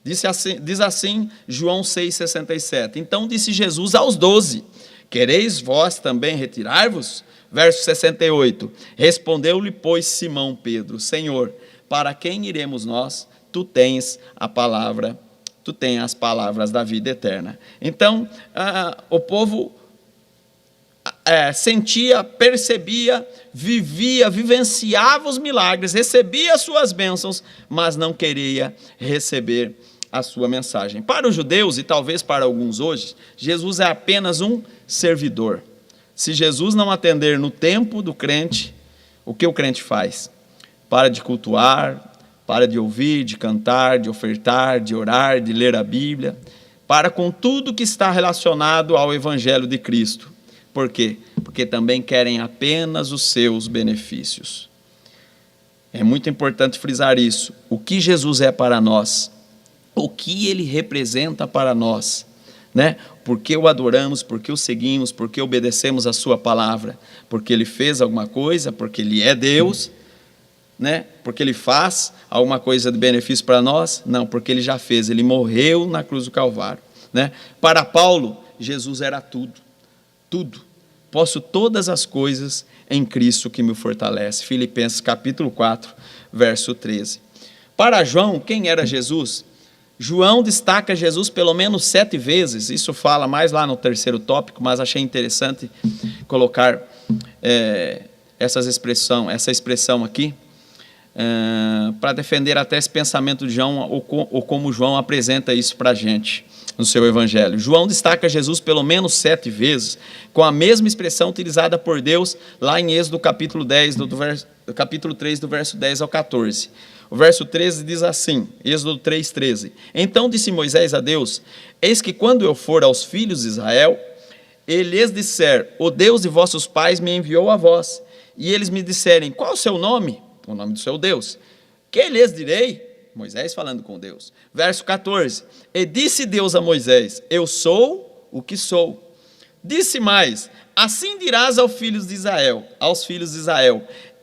Diz assim João 6,67. Então disse Jesus aos 12, quereis vós também retirar-vos? Verso 68, respondeu-lhe, pois, Simão Pedro, Senhor, para quem iremos nós? Tu tens as palavras da vida eterna. Então, o povo sentia, percebia, vivia, vivenciava os milagres, recebia as suas bênçãos, mas não queria receber a sua mensagem. Para os judeus, e talvez para alguns hoje, Jesus é apenas um servidor. Se Jesus não atender no tempo do crente, o que o crente faz? Para de cultuar, para de ouvir, de cantar, de ofertar, de orar, de ler a Bíblia, para com tudo que está relacionado ao Evangelho de Cristo. Por quê? Porque também querem apenas os seus benefícios. É muito importante frisar isso. O que Jesus é para nós, o que ele representa para nós, né? Porque o adoramos, porque o seguimos, porque obedecemos a sua palavra, porque ele fez alguma coisa, porque ele é Deus, né? Porque ele faz alguma coisa de benefício para nós? Não, porque ele já fez, ele morreu na cruz do Calvário, né? Para Paulo, Jesus era tudo, tudo. Posso todas as coisas em Cristo que me fortalece. Filipenses capítulo 4, verso 13. Para João, quem era Jesus? João destaca Jesus pelo menos 7 vezes, isso fala mais lá no terceiro tópico, mas achei interessante colocar essa expressão aqui, para defender até esse pensamento de João, ou como João apresenta isso para a gente no seu evangelho. João destaca Jesus pelo menos 7 vezes, com a mesma expressão utilizada por Deus lá em Êxodo capítulo 3, do verso 10 ao 14. O verso 13 diz assim, Êxodo 3:13. Então disse Moisés a Deus, eis que quando eu for aos filhos de Israel, e lhes disser, o Deus de vossos pais me enviou a vós, e eles me disserem, qual o seu nome? O nome do seu Deus. Que lhes direi? Moisés falando com Deus. Verso 14. E disse Deus a Moisés, eu sou o que sou. Disse mais, assim dirás aos filhos de Israel,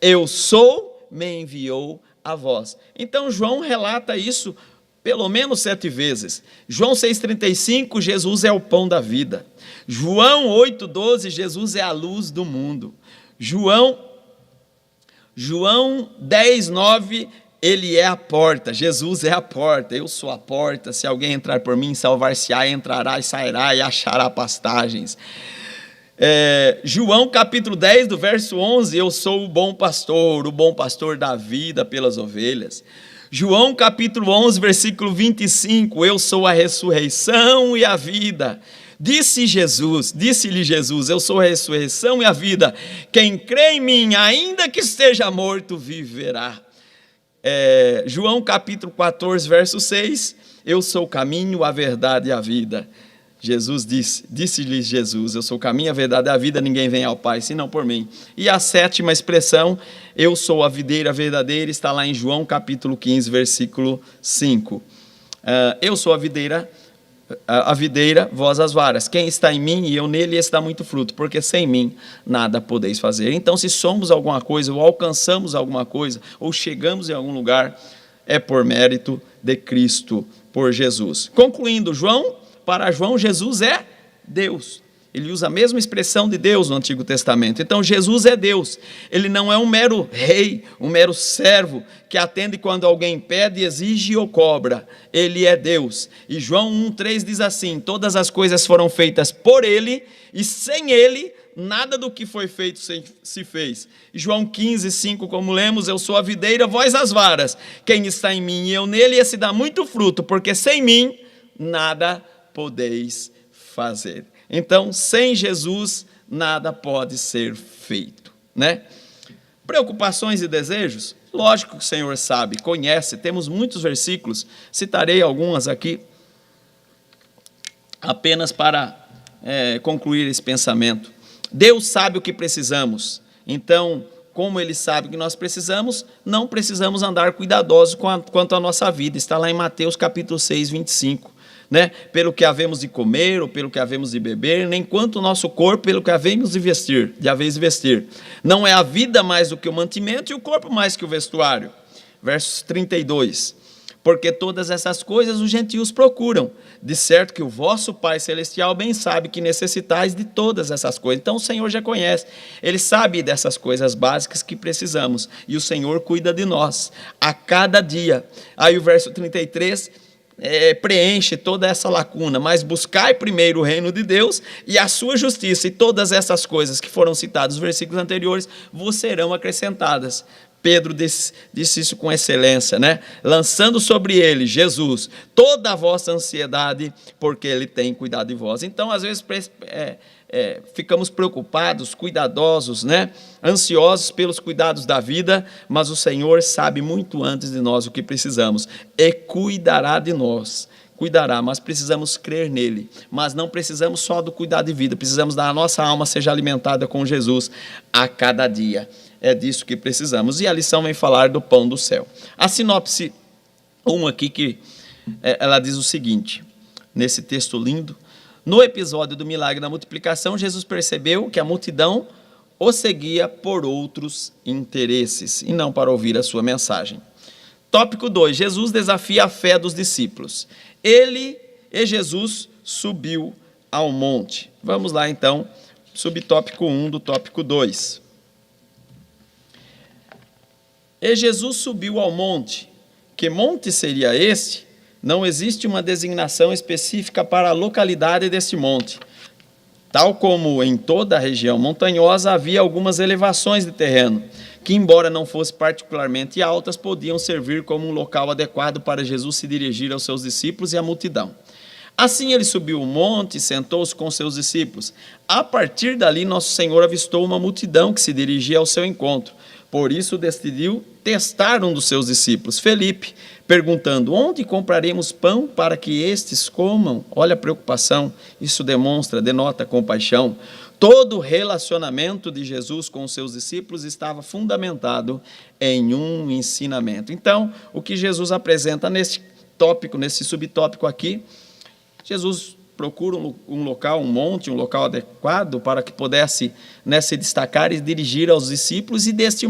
eu sou, me enviou a vós. Então João relata isso pelo menos 7 vezes. João 6,35, Jesus é o pão da vida. João 8,12, Jesus é a luz do mundo. João 10,9, ele é a porta, Jesus é a porta, eu sou a porta, se alguém entrar por mim, salvar-se-á, entrará e sairá e achará pastagens. João capítulo 10, do verso 11, eu sou o bom pastor dá vida pelas ovelhas. João capítulo 11, versículo 25, eu sou a ressurreição e a vida. Disse-lhe Jesus, eu sou a ressurreição e a vida, quem crê em mim, ainda que esteja morto, viverá. João capítulo 14, verso 6, eu sou o caminho, a verdade e a vida. Disse-lhe Jesus, eu sou o caminho, a verdade e a vida, ninguém vem ao Pai, senão por mim. E a 7ª expressão, eu sou a videira verdadeira, está lá em João capítulo 15, versículo 5. Eu sou a videira, vós as varas. Quem está em mim e eu nele, está muito fruto, porque sem mim nada podeis fazer. Então, se somos alguma coisa, ou alcançamos alguma coisa, ou chegamos em algum lugar, é por mérito de Cristo, por Jesus. Concluindo, para João, Jesus é Deus. Ele usa a mesma expressão de Deus no Antigo Testamento. Então, Jesus é Deus. Ele não é um mero rei, um mero servo, que atende quando alguém pede, exige ou cobra. Ele é Deus. E João 1,3 diz assim: todas as coisas foram feitas por Ele, e sem Ele, nada do que foi feito se fez. E João 15,5, como lemos: eu sou a videira, vós as varas. Quem está em mim e eu nele, esse dá muito fruto, porque sem mim, nada podeis fazer. Então, sem Jesus, nada pode ser feito, né? Preocupações e desejos? Lógico que o Senhor sabe, conhece, temos muitos versículos, citarei algumas aqui, apenas para concluir esse pensamento. Deus sabe o que precisamos, então, como Ele sabe o que nós precisamos, não precisamos andar cuidadosos quanto à nossa vida. Está lá em Mateus capítulo 6, 25. Né? Pelo que havemos de comer, ou pelo que havemos de beber, nem quanto o nosso corpo, pelo que havemos de vestir, Não é a vida mais do que o mantimento, e o corpo mais que o vestuário. Versos 32. Porque todas essas coisas os gentios procuram, de certo que o vosso Pai Celestial bem sabe que necessitais de todas essas coisas. Então o Senhor já conhece, Ele sabe dessas coisas básicas que precisamos, e o Senhor cuida de nós, a cada dia. Aí o verso 33... preenche toda essa lacuna, mas buscai primeiro o reino de Deus e a sua justiça, e todas essas coisas que foram citadas nos versículos anteriores vos serão acrescentadas. Pedro disse isso com excelência, né? Lançando sobre ele, Jesus, toda a vossa ansiedade, porque ele tem cuidado de vós. Então, às vezes, ficamos preocupados, cuidadosos, né? Ansiosos pelos cuidados da vida, mas o Senhor sabe muito antes de nós o que precisamos e cuidará de nós. Cuidará, mas precisamos crer nele. Mas não precisamos só do cuidado de vida, precisamos da nossa alma seja alimentada com Jesus a cada dia. É disso que precisamos. E a lição vem falar do pão do céu. A sinopse 1 aqui, que ela diz o seguinte, nesse texto lindo: no episódio do milagre da multiplicação, Jesus percebeu que a multidão o seguia por outros interesses e não para ouvir a sua mensagem. Tópico 2, Jesus desafia a fé dos discípulos. Jesus subiu ao monte. Vamos lá então, subtópico 1 do tópico 2. E Jesus subiu ao monte. Que monte seria este? Não existe uma designação específica para a localidade deste monte. Tal como em toda a região montanhosa, havia algumas elevações de terreno, que, embora não fossem particularmente altas, podiam servir como um local adequado para Jesus se dirigir aos seus discípulos e à multidão. Assim ele subiu o monte e sentou-se com seus discípulos. A partir dali, nosso Senhor avistou uma multidão que se dirigia ao seu encontro. Por isso decidiu testar um dos seus discípulos, Felipe, perguntando: onde compraremos pão para que estes comam? Olha a preocupação, isso denota compaixão. Todo o relacionamento de Jesus com os seus discípulos estava fundamentado em um ensinamento. Então, o que Jesus apresenta nesse subtópico aqui, Jesus procura um local, um monte, um local adequado para que pudesse se destacar e dirigir aos discípulos, e deste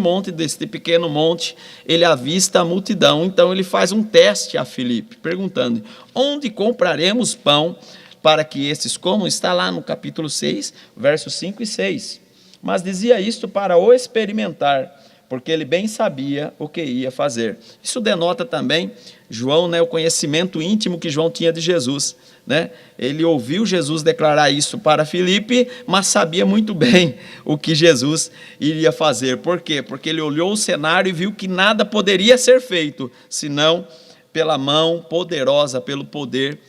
pequeno monte, ele avista a multidão. Então ele faz um teste a Filipe, perguntando: onde compraremos pão para que estes comam? Está lá no capítulo 6, versos 5 e 6. Mas dizia isto para o experimentar, porque ele bem sabia o que ia fazer. Isso denota também João, o conhecimento íntimo que João tinha de Jesus. Ele ouviu Jesus declarar isso para Filipe, mas sabia muito bem o que Jesus iria fazer. Por quê? Porque ele olhou o cenário e viu que nada poderia ser feito, senão pela mão poderosa, pelo poder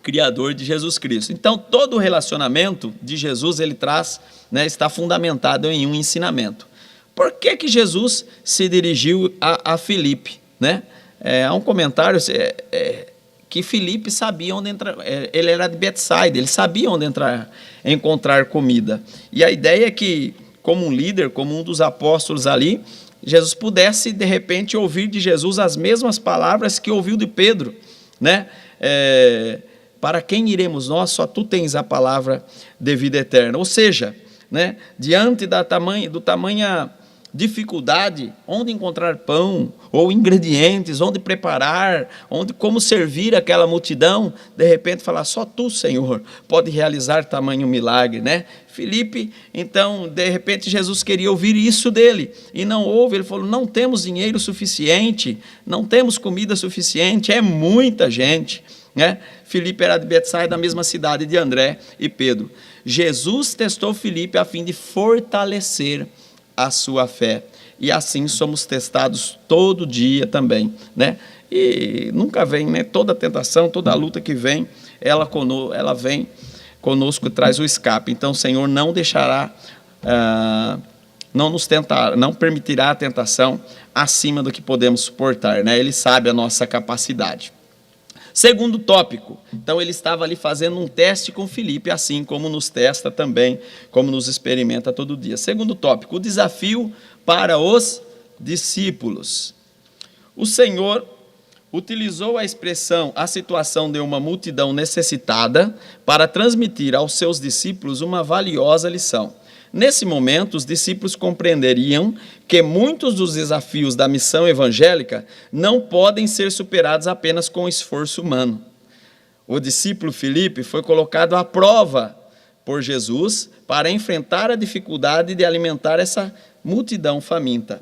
criador de Jesus Cristo. Então, todo o relacionamento de Jesus, ele traz, está fundamentado em um ensinamento. Por que Jesus se dirigiu a Filipe? Há um comentário que Filipe sabia onde entrar, ele era de Betsaida, ele sabia onde encontrar comida. E a ideia é que, como um líder, como um dos apóstolos ali, Jesus pudesse, de repente, ouvir de Jesus as mesmas palavras que ouviu de Pedro. Para quem iremos nós? Só tu tens a palavra de vida eterna. Ou seja, diante da tamanha dificuldade, onde encontrar pão, ou ingredientes, onde preparar, como servir aquela multidão, de repente falar, só tu, Senhor, pode realizar tamanho milagre, né? Filipe, então, de repente, Jesus queria ouvir isso dele, e não ouve, ele falou, não temos dinheiro suficiente, não temos comida suficiente, é muita gente, né? Filipe era de Betsaida, da mesma cidade de André e Pedro. Jesus testou Filipe a fim de fortalecer a sua fé. E assim somos testados todo dia também, né? E nunca vem, né? Toda tentação, toda luta que vem, ela vem conosco e traz o escape. Então, o Senhor não deixará, não nos tentar, não permitirá a tentação acima do que podemos suportar, né? Ele sabe a nossa capacidade. Segundo tópico, então ele estava ali fazendo um teste com Filipe, assim como nos testa também, como nos experimenta todo dia. Segundo tópico, o desafio para os discípulos. O Senhor utilizou a expressão, a situação de uma multidão necessitada, para transmitir aos seus discípulos uma valiosa lição. Nesse momento, os discípulos compreenderiam que muitos dos desafios da missão evangélica não podem ser superados apenas com esforço humano. O discípulo Filipe foi colocado à prova por Jesus para enfrentar a dificuldade de alimentar essa multidão faminta.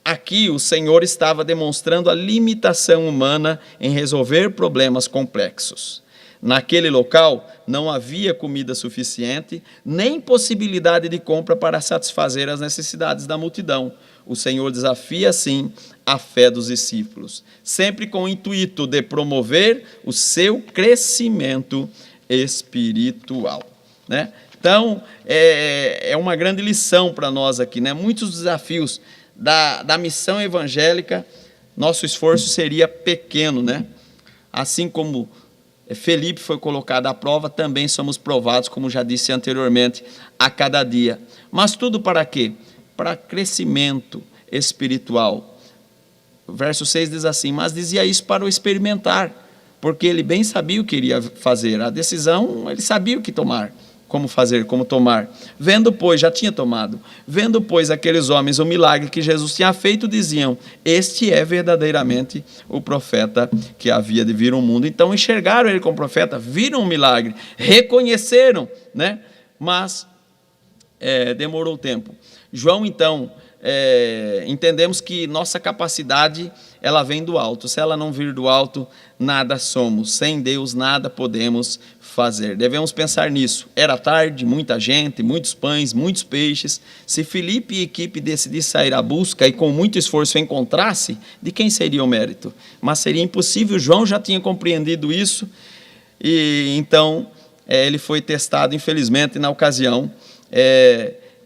Aqui, o Senhor estava demonstrando a limitação humana em resolver problemas complexos. Naquele local, não havia comida suficiente, nem possibilidade de compra para satisfazer as necessidades da multidão. O Senhor desafia, assim, a fé dos discípulos, sempre com o intuito de promover o seu crescimento espiritual, né? Então, é uma grande lição para nós aqui, né? Muitos desafios da missão evangélica, nosso esforço seria pequeno, né? Assim como Felipe foi colocado à prova, também somos provados, como já disse anteriormente, a cada dia. Mas tudo para quê? Para crescimento espiritual. O verso 6 diz assim, mas dizia isso para o experimentar, porque ele bem sabia o que iria fazer. A decisão, ele sabia o que tomar, como fazer, como tomar. Vendo, pois, já tinha tomado, vendo, pois, aqueles homens o milagre que Jesus tinha feito, diziam, este é verdadeiramente o profeta que havia de vir ao mundo. Então enxergaram ele como profeta, viram o milagre, reconheceram, né? Mas demorou tempo. João, então, entendemos que nossa capacidade, ela vem do alto. Se ela não vir do alto, nada somos. Sem Deus, nada podemos fazer. Devemos pensar nisso. Era tarde, muita gente, muitos pães, muitos peixes. Se Filipe e a equipe decidissem sair à busca e com muito esforço encontrasse, de quem seria o mérito? Mas seria impossível. João já tinha compreendido isso e então ele foi testado, infelizmente, na ocasião.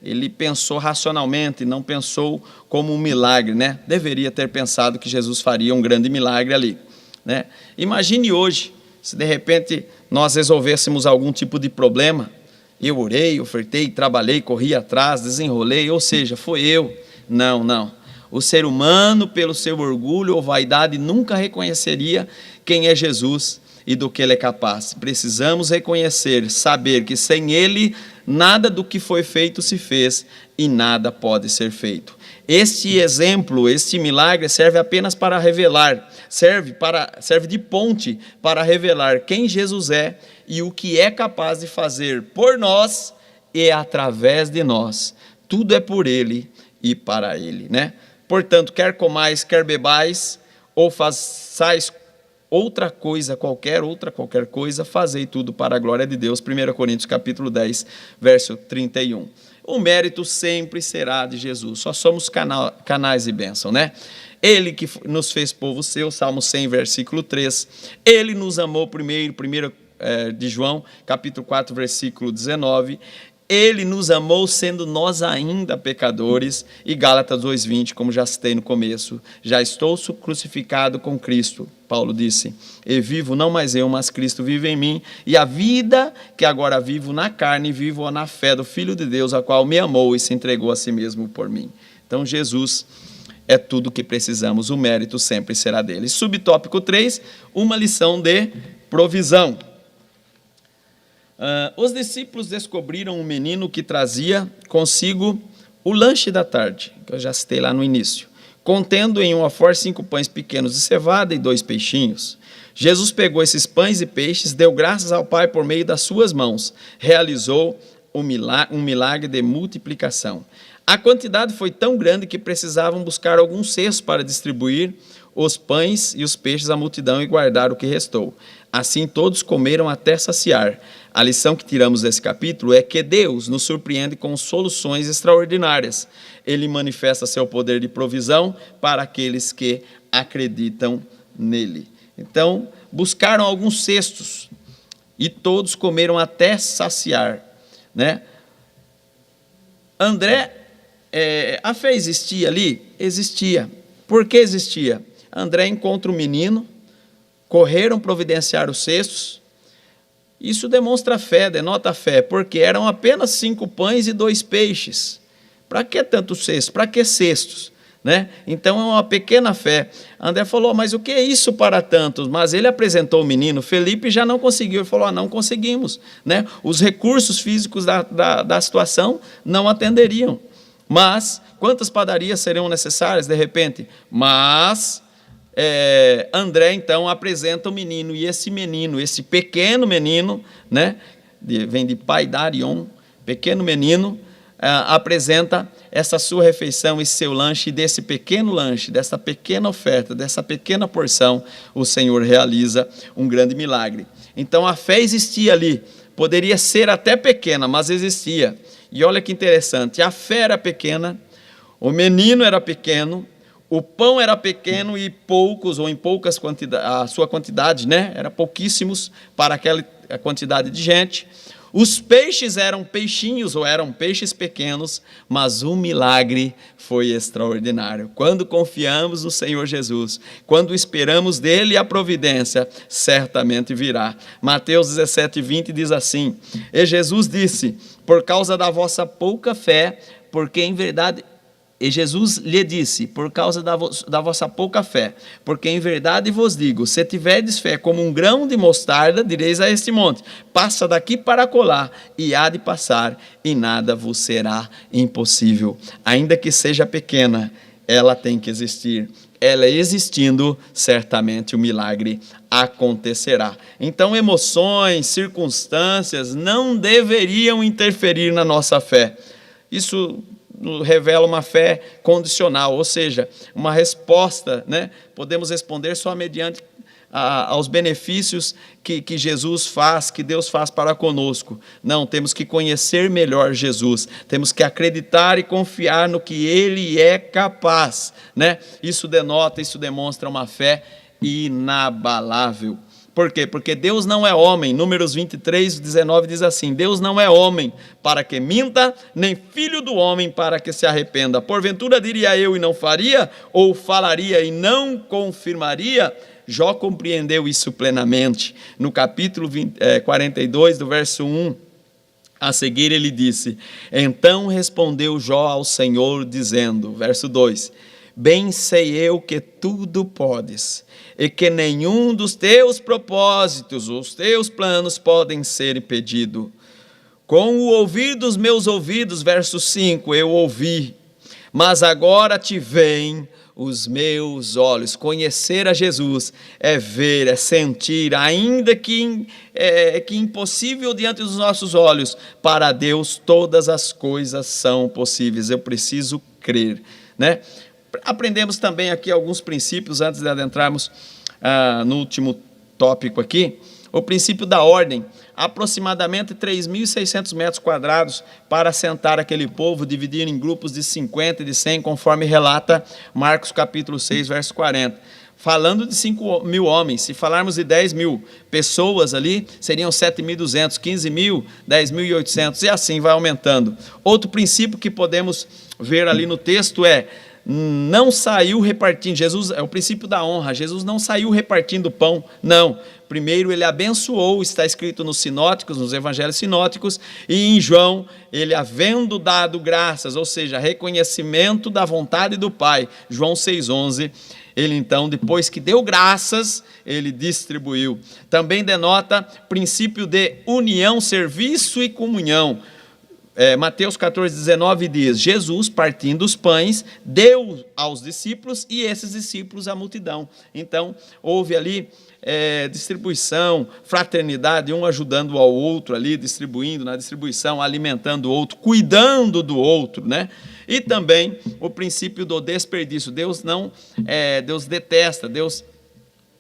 Ele pensou racionalmente, não pensou como um milagre, né? Deveria ter pensado que Jesus faria um grande milagre ali, né? Imagine hoje, se de repente nós resolvêssemos algum tipo de problema, eu orei, ofertei, trabalhei, corri atrás, desenrolei, ou seja, foi eu. Não. O ser humano, pelo seu orgulho ou vaidade, nunca reconheceria quem é Jesus e do que ele é capaz. Precisamos reconhecer, saber que sem ele, nada do que foi feito se fez e nada pode ser feito. Este exemplo, este milagre serve apenas para revelar, serve de ponte para revelar quem Jesus é e o que é capaz de fazer por nós e através de nós. Tudo é por ele e para ele, né? Portanto, quer comais, quer bebais, ou façais outra coisa, qualquer coisa, fazei tudo para a glória de Deus. 1 Coríntios capítulo 10, verso 31. O mérito sempre será de Jesus. Só somos canais de bênção, né? Ele que nos fez povo seu, Salmo 100, versículo 3. Ele nos amou primeiro, 1 de João, capítulo 4, versículo 19. Ele nos amou sendo nós ainda pecadores, e Gálatas 2:20, como já citei no começo, já estou crucificado com Cristo, Paulo disse, e vivo não mais eu, mas Cristo vive em mim, e a vida que agora vivo na carne, vivo na fé do Filho de Deus, a qual me amou e se entregou a si mesmo por mim. Então Jesus é tudo o que precisamos, o mérito sempre será dele. Subtópico 3, uma lição de provisão. Os discípulos descobriram um menino que trazia consigo o lanche da tarde, que eu já citei lá no início, contendo em uma força 5 pães pequenos de cevada e 2 peixinhos. Jesus pegou esses pães e peixes, deu graças ao Pai por meio das suas mãos, realizou um milagre de multiplicação. A quantidade foi tão grande que precisavam buscar alguns cestos para distribuir os pães e os peixes à multidão e guardar o que restou. Assim todos comeram até saciar. A lição que tiramos desse capítulo é que Deus nos surpreende com soluções extraordinárias. Ele manifesta seu poder de provisão para aqueles que acreditam nele. Então, buscaram alguns cestos e todos comeram até saciar, né? André, a fé existia ali? Existia. Por que existia? André encontra um menino, correram providenciar os cestos. Isso demonstra fé, denota fé, porque eram apenas 5 pães e 2 peixes. Para que tantos cestos? Para que cestos? Né? Então é uma pequena fé. André falou, mas o que é isso para tantos? Mas ele apresentou o menino, Felipe já não conseguiu. Ele falou, não conseguimos. Né? Os recursos físicos da situação não atenderiam. Mas quantas padarias seriam necessárias de repente? Mas André então apresenta o menino, e esse menino, esse pequeno menino, né, vem de Paidarion, pequeno menino, apresenta essa sua refeição e seu lanche, e desse pequeno lanche, dessa pequena oferta, dessa pequena porção, o Senhor realiza um grande milagre. Então a fé existia ali, poderia ser até pequena, mas existia. E olha que interessante, a fé era pequena, o menino era pequeno, o pão era pequeno e poucos, ou em poucas quantidades, a sua quantidade, né, era pouquíssimos para aquela quantidade de gente. Os peixes eram peixinhos, ou eram peixes pequenos, mas o milagre foi extraordinário. Quando confiamos no Senhor Jesus, quando esperamos dele a providência, certamente virá. Mateus 17:20 diz assim, e Jesus disse, por causa da vossa pouca fé, porque em verdade... E Jesus lhe disse, por causa da vossa pouca fé, porque em verdade vos digo, se tiverdes fé como um grão de mostarda, direis a este monte, passa daqui para acolá, e há de passar, e nada vos será impossível. Ainda que seja pequena, ela tem que existir. Ela existindo, certamente o milagre acontecerá. Então, emoções, circunstâncias não deveriam interferir na nossa fé. Isso revela uma fé condicional, ou seja, uma resposta, né? Podemos responder só mediante aos benefícios que Jesus faz, que Deus faz para conosco. Não, temos que conhecer melhor Jesus, temos que acreditar e confiar no que Ele é capaz, né? Isso demonstra uma fé inabalável. Por quê? Porque Deus não é homem. Números 23:19 diz assim, Deus não é homem para que minta, nem filho do homem para que se arrependa. Porventura diria eu e não faria, ou falaria e não confirmaria? Jó compreendeu isso plenamente. No capítulo 42, do verso 1, a seguir ele disse, então respondeu Jó ao Senhor, dizendo, verso 2, bem sei eu que tudo podes, e que nenhum dos teus propósitos, os teus planos podem ser impedidos. Com o ouvir dos meus ouvidos, verso 5, eu ouvi, mas agora te veem os meus olhos. Conhecer a Jesus é ver, é sentir, ainda que impossível diante dos nossos olhos, para Deus todas as coisas são possíveis. Eu preciso crer, né? Aprendemos também aqui alguns princípios antes de adentrarmos no último tópico aqui. O princípio da ordem, aproximadamente 3.600 metros quadrados para assentar aquele povo, dividir em grupos de 50 e de 100, conforme relata Marcos capítulo 6, verso 40. Falando de 5.000 homens, se falarmos de 10.000 pessoas ali, seriam 7.200, 15.000, 10.800, e assim vai aumentando. Outro princípio que podemos ver ali no texto não saiu repartindo, Jesus, é o princípio da honra, Jesus não saiu repartindo pão, não. Primeiro ele abençoou, está escrito nos sinóticos, nos evangelhos sinóticos, e em João, ele havendo dado graças, ou seja, reconhecimento da vontade do Pai, João 6,11, ele então, depois que deu graças, ele distribuiu. Também denota princípio de união, serviço e comunhão. Mateus 14, 19 diz: Jesus, partindo os pães, deu aos discípulos e esses discípulos à multidão. Então, houve ali distribuição, fraternidade, um ajudando ao outro ali, distribuindo na distribuição, alimentando o outro, cuidando do outro, né? E também o princípio do desperdício. Deus detesta, Deus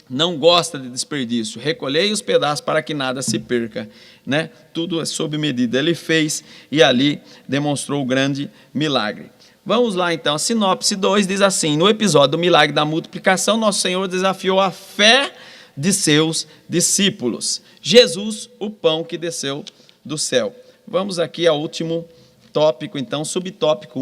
não gosta de desperdício. Recolhei os pedaços para que nada se perca, né? Tudo é sob medida. Ele fez e ali demonstrou o grande milagre. Vamos lá então, a sinopse 2 diz assim: no episódio do milagre da multiplicação, nosso Senhor desafiou a fé de seus discípulos. Jesus, o pão que desceu do céu. Vamos aqui ao último tópico, então, subtópico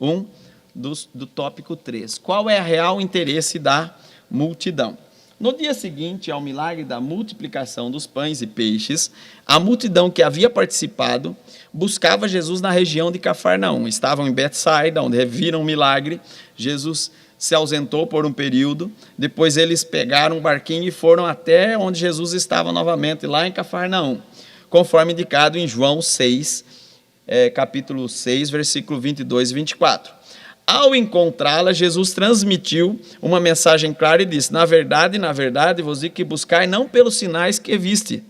1 do tópico 3. Qual é o real interesse da multidão? No dia seguinte ao milagre da multiplicação dos pães e peixes, a multidão que havia participado buscava Jesus na região de Cafarnaum. Estavam em Betsaida, onde viram o milagre. Jesus se ausentou por um período, depois eles pegaram um barquinho e foram até onde Jesus estava novamente, lá em Cafarnaum, conforme indicado em João 6, capítulo 6, versículo 22 e 24. Ao encontrá-la, Jesus transmitiu uma mensagem clara e disse: na verdade, vos digo que buscai não pelos sinais que viste,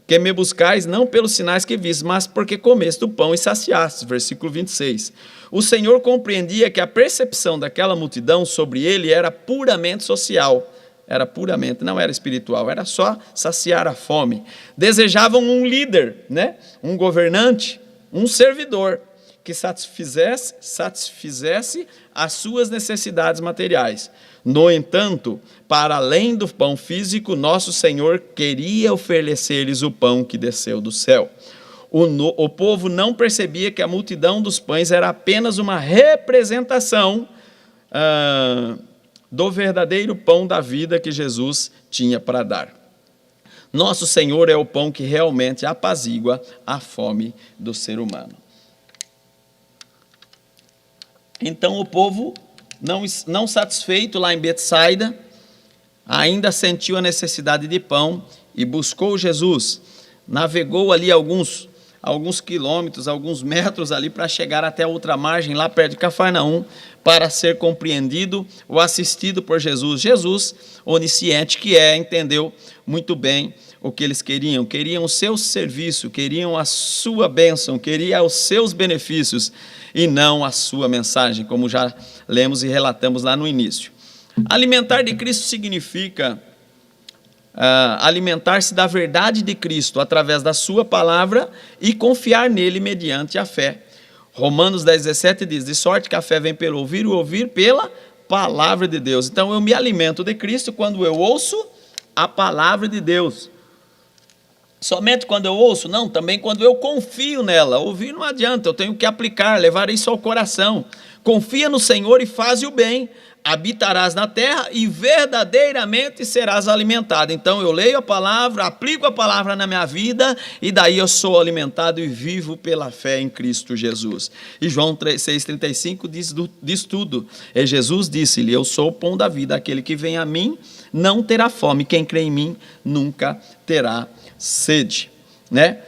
que me buscais não pelos sinais que viste, mas porque comeste o pão e saciastes. Versículo 26. O Senhor compreendia que a percepção daquela multidão sobre ele era puramente social, não era espiritual, era só saciar a fome. Desejavam um líder, né? Um governante, um servidor, que satisfizesse as suas necessidades materiais. No entanto, para além do pão físico, nosso Senhor queria oferecer-lhes o pão que desceu do céu. O povo não percebia que a multidão dos pães era apenas uma representação do verdadeiro pão da vida que Jesus tinha para dar. Nosso Senhor é o pão que realmente apazigua a fome do ser humano. Então o povo, não satisfeito lá em Betsaida, ainda sentiu a necessidade de pão e buscou Jesus. Navegou ali alguns quilômetros, alguns metros ali para chegar até a outra margem, lá perto de Cafarnaum, para ser compreendido ou assistido por Jesus. Jesus, onisciente que entendeu muito bem o que eles queriam. Queriam o seu serviço, queriam a sua bênção, queriam os seus benefícios e não a sua mensagem, como já lemos e relatamos lá no início. Alimentar de Cristo significa alimentar-se da verdade de Cristo através da sua palavra e confiar nele mediante a fé. Romanos 10,17 diz: de sorte que a fé vem pelo ouvir e o ouvir pela palavra de Deus. Então eu me alimento de Cristo quando eu ouço a palavra de Deus. Somente quando eu ouço? Não, também quando eu confio nela. Ouvir não adianta, eu tenho que aplicar, levar isso ao coração. Confia no Senhor e faze o bem. Habitarás na terra e verdadeiramente serás alimentado. Então eu leio a palavra, aplico a palavra na minha vida e daí eu sou alimentado e vivo pela fé em Cristo Jesus. E João 6,35 diz tudo. E Jesus disse-lhe: eu sou o pão da vida, aquele que vem a mim não terá fome, quem crê em mim nunca terá sede, né?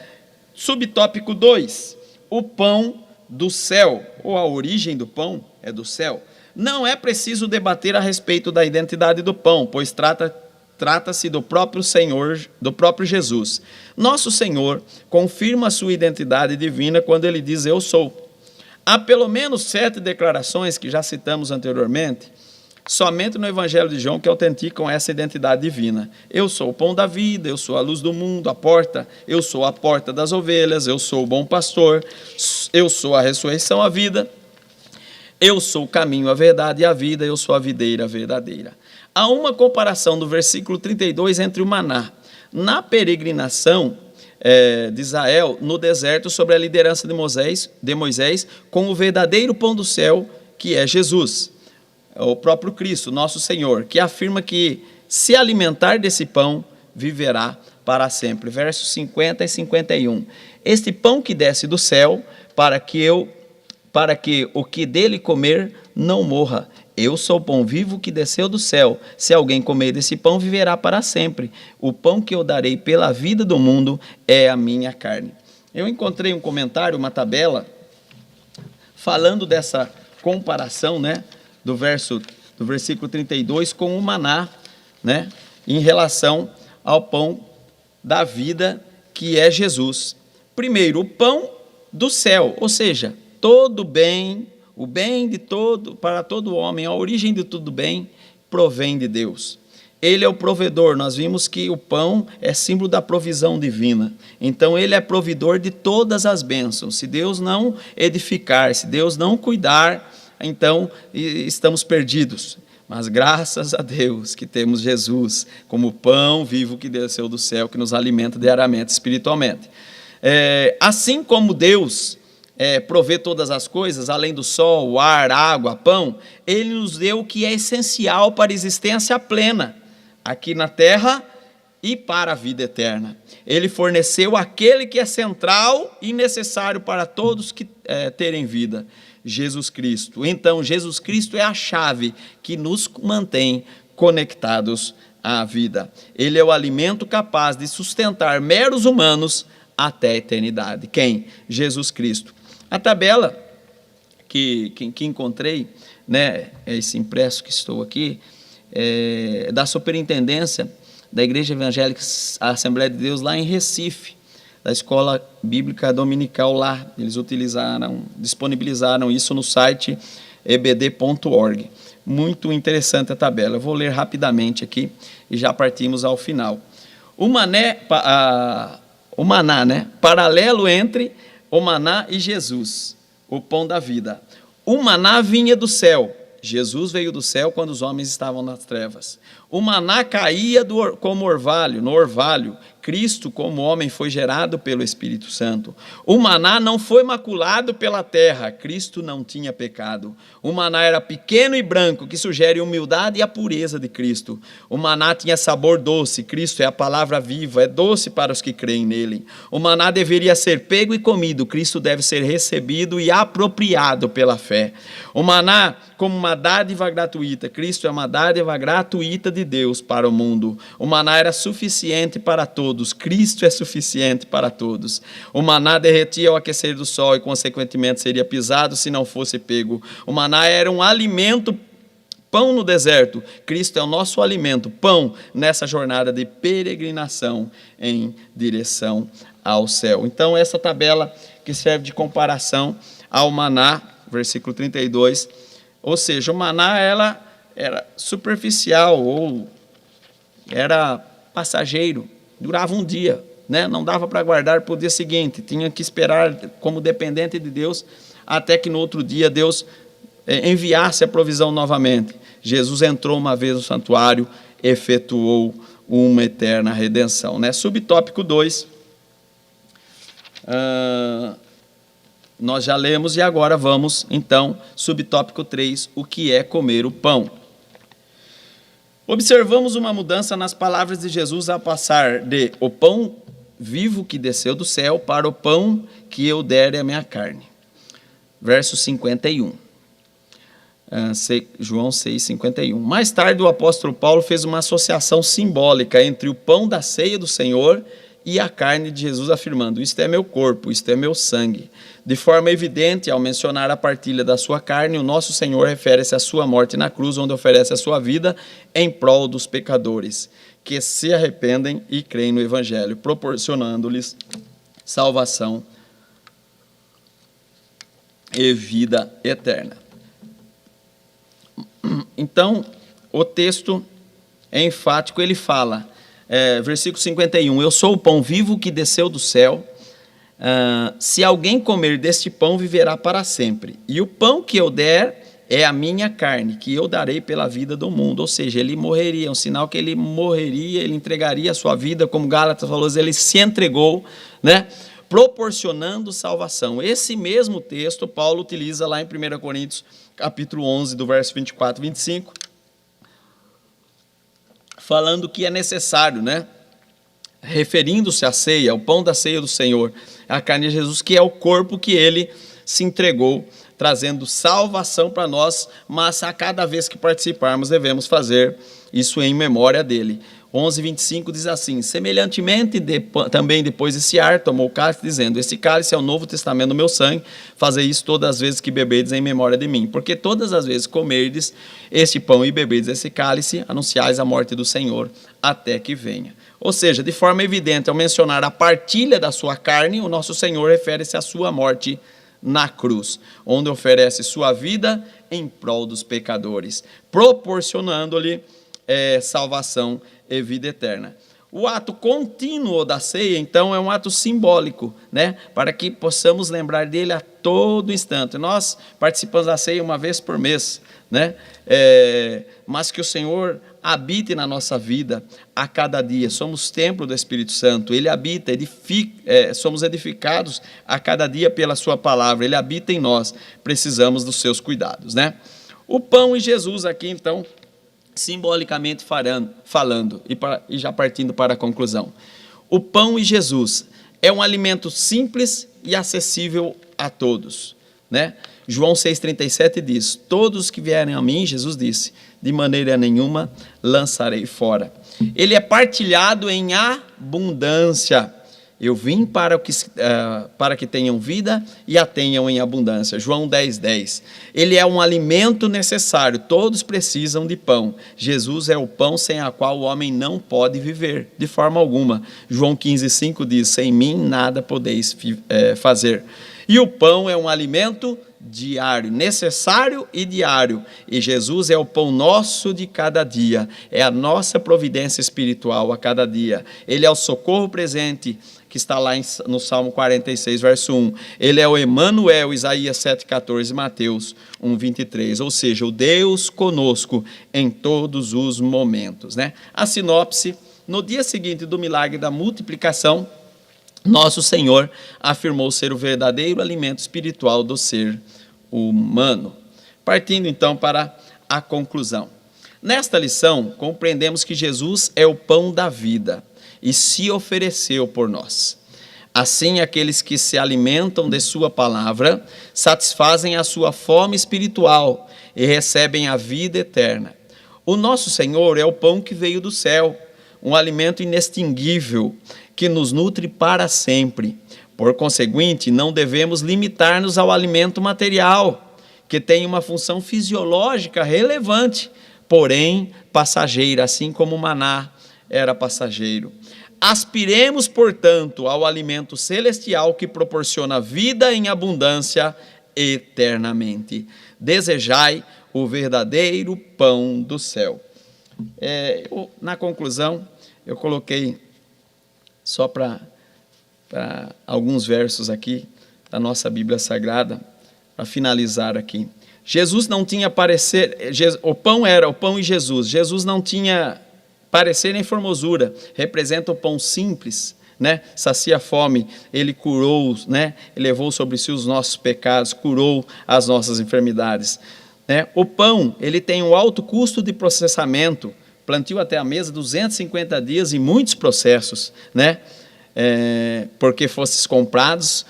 Subtópico 2, o pão do céu, ou a origem do pão é do céu. Não é preciso debater a respeito da identidade do pão, pois trata-se do próprio Senhor, do próprio Jesus. Nosso Senhor confirma a sua identidade divina quando ele diz: eu sou. Há pelo menos 7 declarações que já citamos anteriormente, somente no Evangelho de João, que autenticam essa identidade divina. Eu sou o pão da vida, eu sou a luz do mundo, a porta, eu sou a porta das ovelhas, eu sou o bom pastor, eu sou a ressurreição, a vida, eu sou o caminho, a verdade e a vida, eu sou a videira verdadeira. Há uma comparação do versículo 32 entre o maná. Na peregrinação de Israel, no deserto, sobre a liderança de Moisés, com o verdadeiro pão do céu, que é Jesus, o próprio Cristo, nosso Senhor, que afirma que se alimentar desse pão, viverá para sempre. Versos 50 e 51. Este pão que desce do céu, para que o que dele comer não morra. Eu sou o pão vivo que desceu do céu. Se alguém comer desse pão, viverá para sempre. O pão que eu darei pela vida do mundo é a minha carne. Eu encontrei um comentário, uma tabela, falando dessa comparação, né, do versículo 32 com o maná, né, em relação ao pão da vida, que é Jesus. Primeiro, o pão do céu, ou seja, todo bem, o bem de todo, para todo homem, a origem de tudo bem, provém de Deus. Ele é o provedor. Nós vimos que o pão é símbolo da provisão divina. Então, ele é provedor de todas as bênçãos. Se Deus não edificar, se Deus não cuidar, então estamos perdidos. Mas graças a Deus que temos Jesus como pão vivo que desceu do céu, que nos alimenta diariamente, espiritualmente. Assim como Deus provê todas as coisas, além do sol, o ar, água, pão, Ele nos deu o que é essencial para a existência plena, aqui na terra e para a vida eterna. Ele forneceu aquele que é central e necessário para todos que terem vida, Jesus Cristo. Então, Jesus Cristo é a chave que nos mantém conectados à vida. Ele é o alimento capaz de sustentar meros humanos até a eternidade. Quem? Jesus Cristo. A tabela que encontrei, né, esse impresso que estou aqui, da Superintendência da Igreja Evangélica Assembleia de Deus, lá em Recife, da Escola Bíblica Dominical lá. Eles disponibilizaram isso no site ebd.org. Muito interessante a tabela. Eu vou ler rapidamente aqui e já partimos ao final. O maná, né? Paralelo entre o maná e Jesus, o pão da vida. O maná vinha do céu. Jesus veio do céu quando os homens estavam nas trevas. O maná caía como orvalho, no orvalho. Cristo, como homem, foi gerado pelo Espírito Santo. O maná não foi maculado pela terra. Cristo não tinha pecado. O maná era pequeno e branco, que sugere a humildade e a pureza de Cristo. O maná tinha sabor doce. Cristo é a palavra viva, é doce para os que creem nele. O maná deveria ser pego e comido. Cristo deve ser recebido e apropriado pela fé. O maná como uma dádiva gratuita. Cristo é uma dádiva gratuita de Deus para o mundo. O maná era suficiente para todos. Cristo é suficiente para todos. O maná derretia ao aquecer do sol e, consequentemente, seria pisado se não fosse pego. O maná era um alimento, pão no deserto. Cristo é o nosso alimento, pão, nessa jornada de peregrinação em direção ao céu. Então, essa tabela que serve de comparação ao maná, versículo 32, ou seja, o maná ela era superficial ou era passageiro, durava um dia, né? Não dava para guardar para o dia seguinte, tinha que esperar como dependente de Deus até que no outro dia Deus enviasse a provisão novamente. Jesus entrou uma vez no santuário, efetuou uma eterna redenção, né? Subtópico 2, nós já lemos e agora vamos, então, subtópico 3, o que é comer o pão. Observamos uma mudança nas palavras de Jesus ao passar de o pão vivo que desceu do céu para o pão que eu der é a minha carne. Verso 51. João 6, 51. Mais tarde, o apóstolo Paulo fez uma associação simbólica entre o pão da ceia do Senhor e a carne de Jesus, afirmando: isto é meu corpo, isto é meu sangue. De forma evidente, ao mencionar a partilha da sua carne, o nosso Senhor refere-se à sua morte na cruz, onde oferece a sua vida em prol dos pecadores, que se arrependem e creem no Evangelho, proporcionando-lhes salvação e vida eterna. Então, o texto é enfático, ele fala, versículo 51, eu sou o pão vivo que desceu do céu, se alguém comer deste pão, viverá para sempre. E o pão que eu der é a minha carne, que eu darei pela vida do mundo. Ou seja, ele morreria, um sinal que ele morreria, ele entregaria a sua vida, como Gálatas falou, ele se entregou, né? Proporcionando salvação. Esse mesmo texto Paulo utiliza lá em 1 Coríntios, capítulo 11, do verso 24 e 25, falando que é necessário, né? Referindo-se à ceia, o pão da ceia do Senhor, a carne de Jesus, que é o corpo que ele se entregou trazendo salvação para nós, mas a cada vez que participarmos devemos fazer isso em memória dele. 11:25 diz assim: semelhantemente, também depois de cear, tomou o cálice, dizendo: este cálice é o novo testamento do meu sangue, fazei isso todas as vezes que beberdes em memória de mim. Porque todas as vezes que comerdes este pão e beberdes esse cálice, anunciais a morte do Senhor até que venha. Ou seja, de forma evidente, ao mencionar a partilha da sua carne, o nosso Senhor refere-se à sua morte na cruz, onde oferece sua vida em prol dos pecadores, proporcionando-lhe salvação e vida eterna. O ato contínuo da ceia, então, é um ato simbólico, né? Para que possamos lembrar dele a todo instante. Nós participamos da ceia uma vez por mês, né? Mas que o Senhor habite na nossa vida a cada dia. Somos templo do Espírito Santo. Ele habita, somos edificados a cada dia pela sua palavra. Ele habita em nós. Precisamos dos seus cuidados, né? O pão e Jesus aqui, então, simbolicamente falando, e já partindo para a conclusão. O pão e Jesus é um alimento simples e acessível a todos, né? João 6,37 diz: todos que vierem a mim, Jesus disse, de maneira nenhuma lançarei fora. Ele é partilhado em abundância. Eu vim para que tenham vida e a tenham em abundância. João 10:10. Ele é um alimento necessário, todos precisam de pão. Jesus é o pão sem a qual o homem não pode viver, de forma alguma. João 15:5 diz: sem mim nada podeis fazer. E o pão é um alimento diário, necessário e diário. E Jesus é o pão nosso de cada dia, é a nossa providência espiritual a cada dia. Ele é o socorro presente, que está lá no Salmo 46, verso 1. Ele é o Emanuel, Isaías 7,14, Mateus 1,23. Ou seja, o Deus conosco em todos os momentos, né? A sinopse: no dia seguinte do milagre da multiplicação, nosso Senhor afirmou ser o verdadeiro alimento espiritual do ser humano. Partindo então para a conclusão. Nesta lição, compreendemos que Jesus é o pão da vida e se ofereceu por nós. Assim, aqueles que se alimentam de sua palavra satisfazem a sua fome espiritual e recebem a vida eterna. O nosso Senhor é o pão que veio do céu, um alimento inextinguível que nos nutre para sempre. Por conseguinte, não devemos limitar-nos ao alimento material, que tem uma função fisiológica relevante, porém passageira, assim como o maná era passageiro. Aspiremos, portanto, ao alimento celestial que proporciona vida em abundância eternamente. Desejai o verdadeiro pão do céu. Na conclusão, eu coloquei só para alguns versos aqui da nossa Bíblia Sagrada, para finalizar aqui. Jesus não tinha parecer, o pão e Jesus. Jesus não tinha parecer nem formosura, representa o pão simples, né? Sacia a fome, ele curou, né? Ele levou sobre si os nossos pecados, curou as nossas enfermidades, né? O pão, ele tem um alto custo de processamento, plantio até a mesa, 250 dias e muitos processos, né? Porque fostes comprados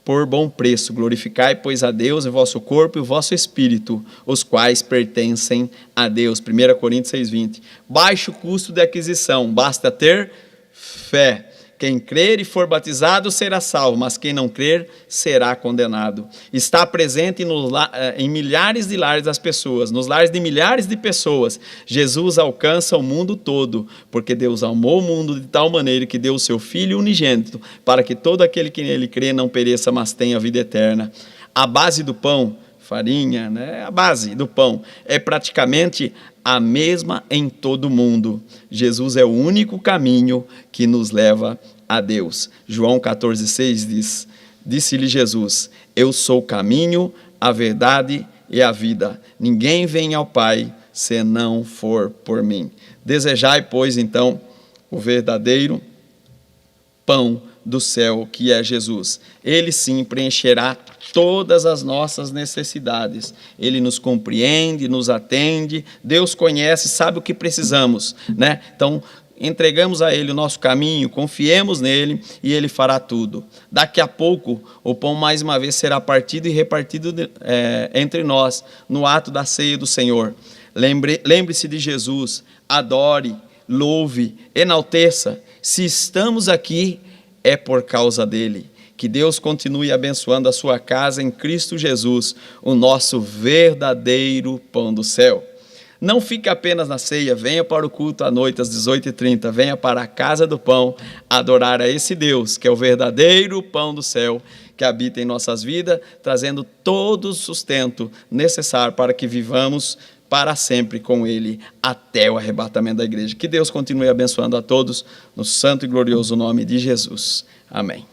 por bom preço. Glorificai, pois, a Deus o vosso corpo e o vosso espírito, os quais pertencem a Deus. 1 Coríntios 6,20. Baixo custo de aquisição, basta ter fé. Quem crer e for batizado será salvo, mas quem não crer será condenado. Está presente em milhares de lares das pessoas, nos lares de milhares de pessoas. Jesus alcança o mundo todo, porque Deus amou o mundo de tal maneira que deu o seu Filho unigênito, para que todo aquele que nele crê não pereça, mas tenha vida eterna. A base do pão, farinha, né? A base do pão é praticamente a mesma em todo o mundo. Jesus é o único caminho que nos leva a Deus. João 14,6 diz: disse-lhe Jesus: eu sou o caminho, a verdade e a vida. Ninguém vem ao Pai se não for por mim. Desejai, pois, então, o verdadeiro pão do céu, que é Jesus. Ele sim preencherá todas as nossas necessidades. Ele nos compreende, nos atende. Deus conhece, sabe o que precisamos, né? Então, entregamos a Ele o nosso caminho, confiemos nele e Ele fará tudo. Daqui a pouco, o pão mais uma vez será partido e repartido entre nós, no ato da ceia do Senhor. Lembre-se de Jesus, adore, louve, enalteça. Se estamos aqui, é por causa dele. Que Deus continue abençoando a sua casa em Cristo Jesus, o nosso verdadeiro pão do céu. Não fique apenas na ceia, venha para o culto à noite às 18h30, venha para a casa do pão adorar a esse Deus, que é o verdadeiro pão do céu, que habita em nossas vidas, trazendo todo o sustento necessário para que vivamos para sempre com Ele, até o arrebatamento da igreja. Que Deus continue abençoando a todos, no santo e glorioso nome de Jesus. Amém.